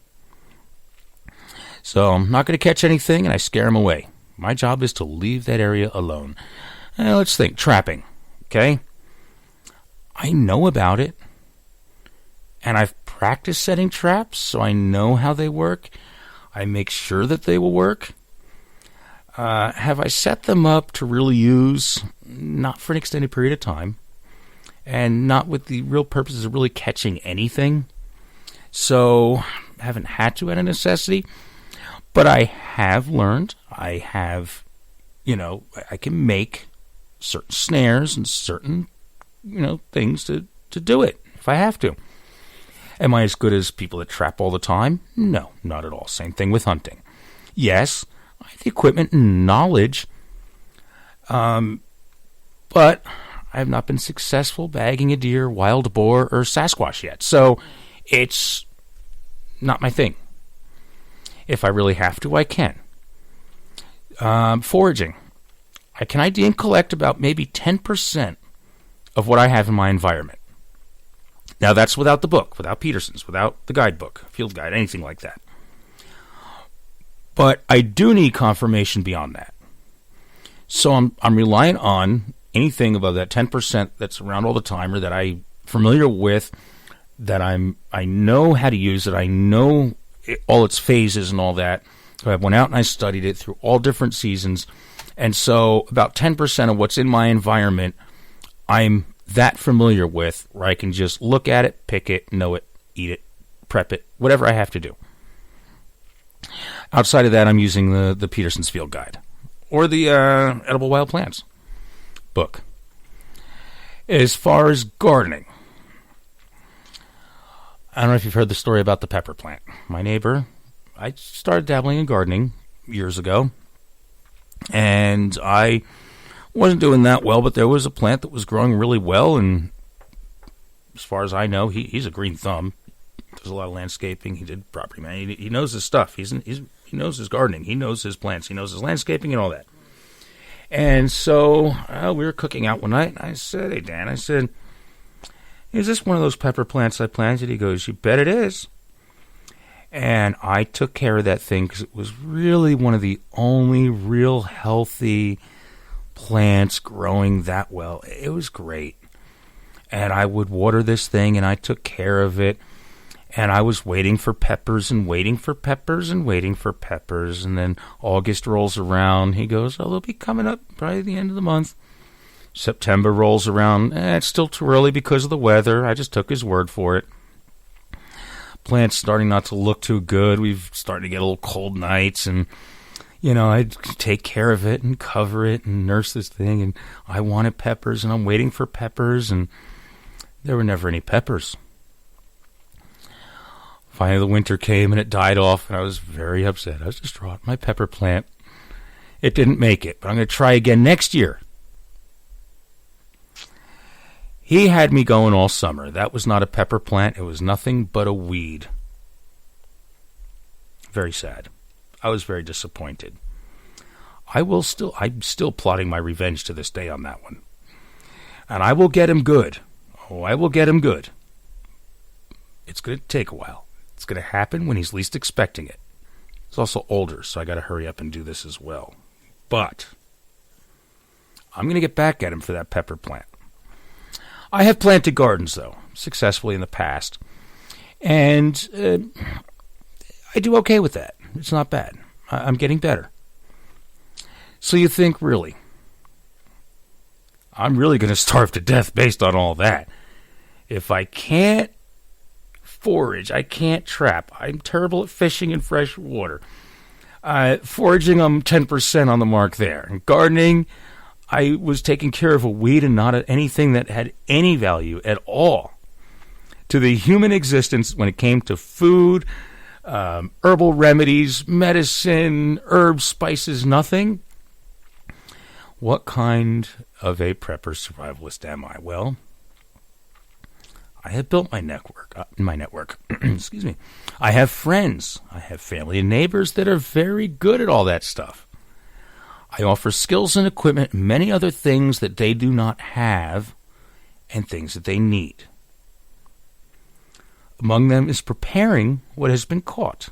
So I'm not going to catch anything, and I scare them away. My job is to leave that area alone. Let's think. Trapping. Okay? I know about it, and I've practiced setting traps, so I know how they work. I make sure that they will work. Have I set them up to really use? Not for an extended period of time, and not with the real purposes of really catching anything. So, I haven't had to at a necessity, but I have learned. I have, I can make certain snares and certain, things to do it if I have to. Am I as good as people that trap all the time? No, not at all. Same thing with hunting. Yes, I have the equipment and knowledge, but I have not been successful bagging a deer, wild boar, or Sasquatch yet. So it's not my thing. If I really have to, I can. Foraging. I can ID and collect about maybe 10% of what I have in my environment. Now, that's without the book, without Peterson's, without the guidebook, field guide, anything like that. But I do need confirmation beyond that. So I'm relying on anything above that 10% that's around all the time, or that I'm familiar with, that I know how to use it, I know all its phases and all that. So I went out and I studied it through all different seasons. And so about 10% of what's in my environment, I'm that familiar with, where I can just look at it, pick it, know it, eat it, prep it, whatever I have to do. Outside of that, I'm using the Peterson's Field Guide or the Edible Wild Plants book. As far as gardening, I don't know if you've heard the story about the pepper plant. My neighbor, I started dabbling in gardening years ago, and I wasn't doing that well, but there was a plant that was growing really well, and as far as I know, he's a green thumb. Does a lot of landscaping. He did property man. He knows his stuff. He knows his gardening. He knows his plants. He knows his landscaping and all that. And so we were cooking out one night, and I said, "Hey, Dan," I said, "Is this one of those pepper plants I planted?" He goes, "You bet it is." And I took care of that thing because it was really one of the only real healthy plants growing that well. It was great. And I would water this thing, and I took care of it. And I was waiting for peppers and waiting for peppers and waiting for peppers. And then August rolls around. He goes, "Oh, they'll be coming up probably the end of the month." September rolls around. It's still too early because of the weather. I just took his word for it. Plant's starting not to look too good. We've started to get a little cold nights. And, I'd take care of it and cover it and nurse this thing. And I wanted peppers, and I'm waiting for peppers. And there were never any peppers. Finally, the winter came, and it died off, and I was very upset. I was distraught. My pepper plant, it didn't make it, but I'm going to try again next year. He had me going all summer. That was not a pepper plant. It was nothing but a weed. Very sad. I was very disappointed. I'm still plotting my revenge to this day on that one. And I will get him good. Oh, I will get him good. It's going to take a while. It's going to happen when he's least expecting it. He's also older, so I got to hurry up and do this as well. But I'm going to get back at him for that pepper plant. I have planted gardens, though, successfully in the past. And I do okay with that. It's not bad. I'm getting better. So you think, really, I'm really going to starve to death based on all that. If I can't forage, I can't trap. I'm terrible at fishing in fresh water. Foraging, I'm 10% on the mark there. And gardening, I was taking care of a weed and not anything that had any value at all to the human existence when it came to food, herbal remedies, medicine, herbs, spices, nothing. What kind of a prepper survivalist am I? Well, I have built my network. Excuse me. I have friends. I have family and neighbors that are very good at all that stuff. I offer skills and equipment and many other things that they do not have and things that they need. Among them is preparing what has been caught.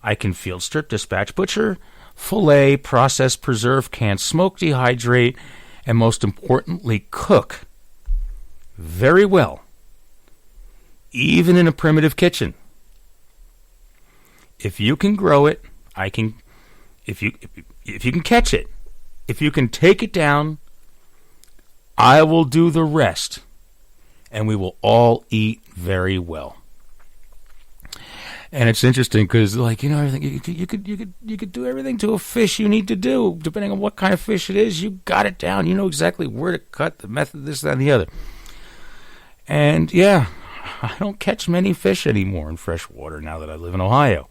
I can field strip, dispatch, butcher, fillet, process, preserve, can, smoke, dehydrate, and most importantly, cook very well. Even in a primitive kitchen. If you can grow it, I can. If you can catch it, if you can take it down, I will do the rest, and we will all eat very well. And it's interesting because, everything you could do everything to a fish you need to do, depending on what kind of fish it is. You got it down. You know exactly where to cut, the method, this, that, and the other. And yeah. I don't catch many fish anymore in fresh water now that I live in Ohio.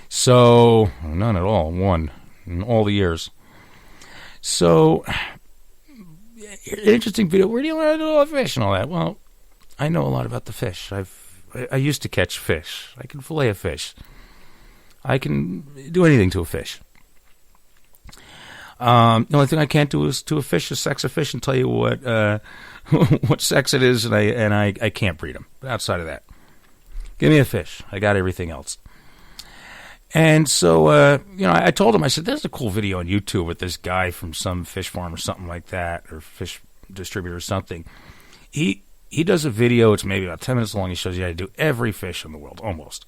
So, none at all, one in all the years. So, an interesting video. Where do you want to do all the fish and all that? Well, I know a lot about the fish. I've I used to catch fish. I can fillet a fish. I can do anything to a fish. The only thing I can't do is to a fish is sex a fish and tell you what what sex it is, and I can't breed them. But outside of that, give me a fish. I got everything else. And so, I told him, I said, there's a cool video on YouTube with this guy from some fish farm or something like that, or fish distributor or something. He does a video, it's maybe about 10 minutes long. He shows you how to do every fish in the world, almost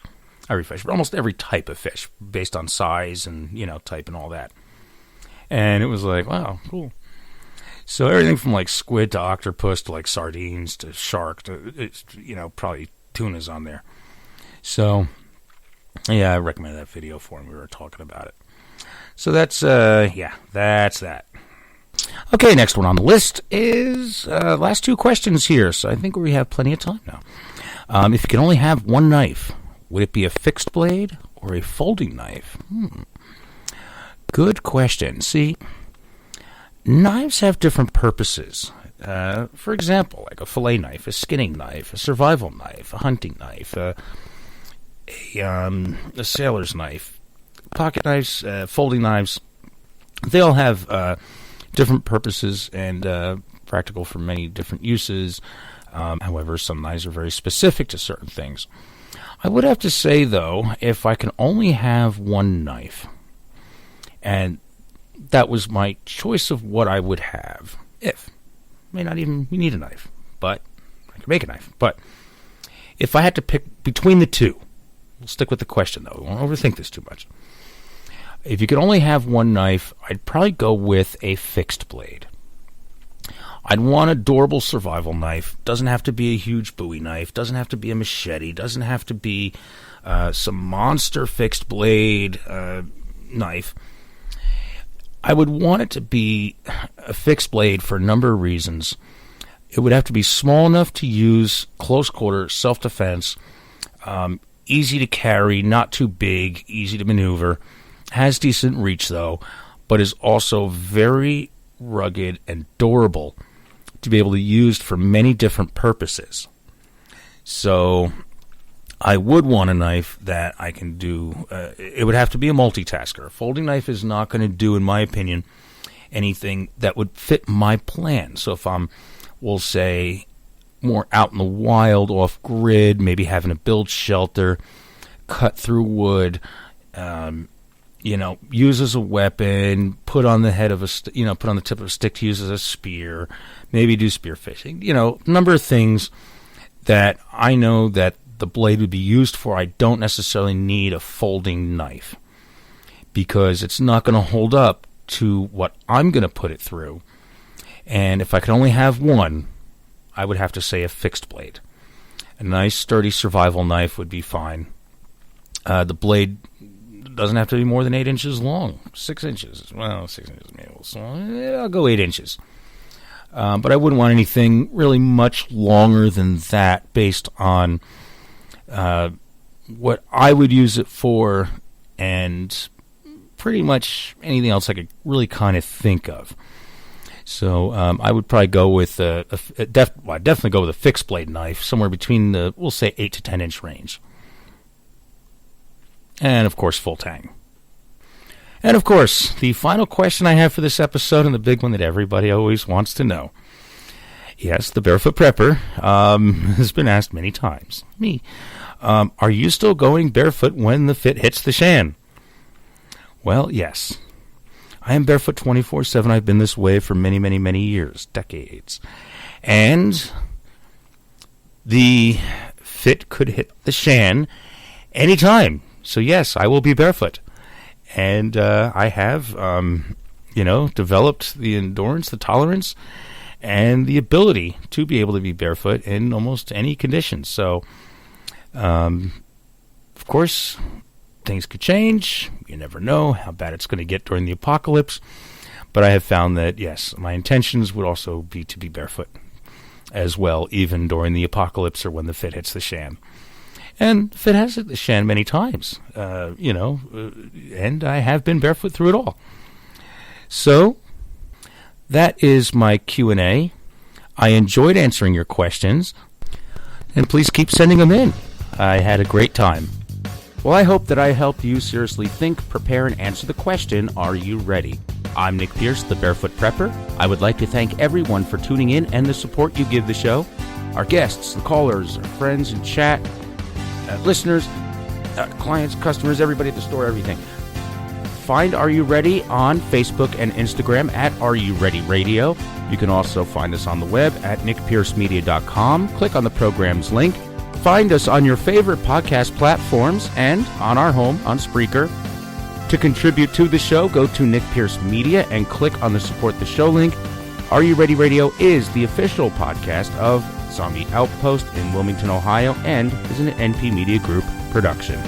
every fish, but almost every type of fish based on size and, type and all that. And it was like, wow, cool. So everything from like squid to octopus to like sardines to shark to, probably tuna's on there. So, yeah, I recommend that video for him. We were talking about it. So that's that. Okay, next one on the list is last two questions here. So I think we have plenty of time now. If you could only have one knife, would it be a fixed blade or a folding knife? Good question. See, knives have different purposes. For example, like a fillet knife, a skinning knife, a survival knife, a hunting knife, a sailor's knife, pocket knives, folding knives. They all have different purposes and practical for many different uses. However, some knives are very specific to certain things. I would have to say, though, if I can only have one knife, and that was my choice of what I would have, may not even need a knife, but I could make a knife. But if I had to pick between the two, we'll stick with the question, though. We won't overthink this too much. If you could only have one knife, I'd probably go with a fixed blade. I'd want a durable survival knife. Doesn't have to be a huge Bowie knife. Doesn't have to be a machete. Doesn't have to be some monster fixed blade knife. I would want it to be a fixed blade for a number of reasons. It would have to be small enough to use close quarter self-defense, easy to carry, not too big, easy to maneuver. Has decent reach, though, but is also very rugged and durable to be able to be used for many different purposes. So I would want a knife that I can do. It would have to be a multitasker. A folding knife is not going to do, in my opinion, anything that would fit my plan. So if I'm, we'll say, more out in the wild, off-grid, maybe having to build shelter, cut through wood, use as a weapon, put on the head of put on the tip of a stick to use as a spear, maybe do spear fishing. A number of things that I know that the blade would be used for. I don't necessarily need a folding knife because it's not going to hold up to what I'm going to put it through. And if I could only have one, I would have to say a fixed blade. A nice, sturdy survival knife would be fine. The blade doesn't have to be more than 8 inches long. 6 inches. Well, 6 inches maybe a little small. I'll go 8 inches. But I wouldn't want anything really much longer than that based on what I would use it for and pretty much anything else I could really kind of think of. So I would probably go with I'd definitely go with a fixed blade knife, somewhere between the, we'll say, 8 to 10 inch range. And, of course, full tang. And, of course, the final question I have for this episode, and the big one that everybody always wants to know. Yes, the Barefoot Prepper has been asked many times. Me. Are you still going barefoot when the fit hits the shan? Well, yes. I am barefoot 24/7. I've been this way for many, many, many years, decades. And the fit could hit the shan anytime. So, yes, I will be barefoot. And I have, developed the endurance, the tolerance, and the ability to be able to be barefoot in almost any conditions. So, of course, things could change. You never know how bad it's going to get during the apocalypse. But I have found that, yes, my intentions would also be to be barefoot as well, even during the apocalypse or when the fit hits the shan. And fit has hit the shan many times, and I have been barefoot through it all. So, that is my Q&A. I enjoyed answering your questions, and please keep sending them in. I had a great time. Well, I hope that I helped you seriously think, prepare, and answer the question, are you ready? I'm Nick Pierce, the Barefoot Prepper. I would like to thank everyone for tuning in and the support you give the show. Our guests, the callers, our friends in chat, listeners, clients, customers, everybody at the store, everything. Find Are You Ready on Facebook and Instagram at Are You Ready Radio. You can also find us on the web at nickpiercemedia.com. Click on the program's link. Find us on your favorite podcast platforms and on our home on Spreaker. To contribute to the show, go to Nick Pierce Media and click on the Support the Show link. Are You Ready Radio is the official podcast of Zombie Outpost in Wilmington, Ohio, and is an NP Media Group production.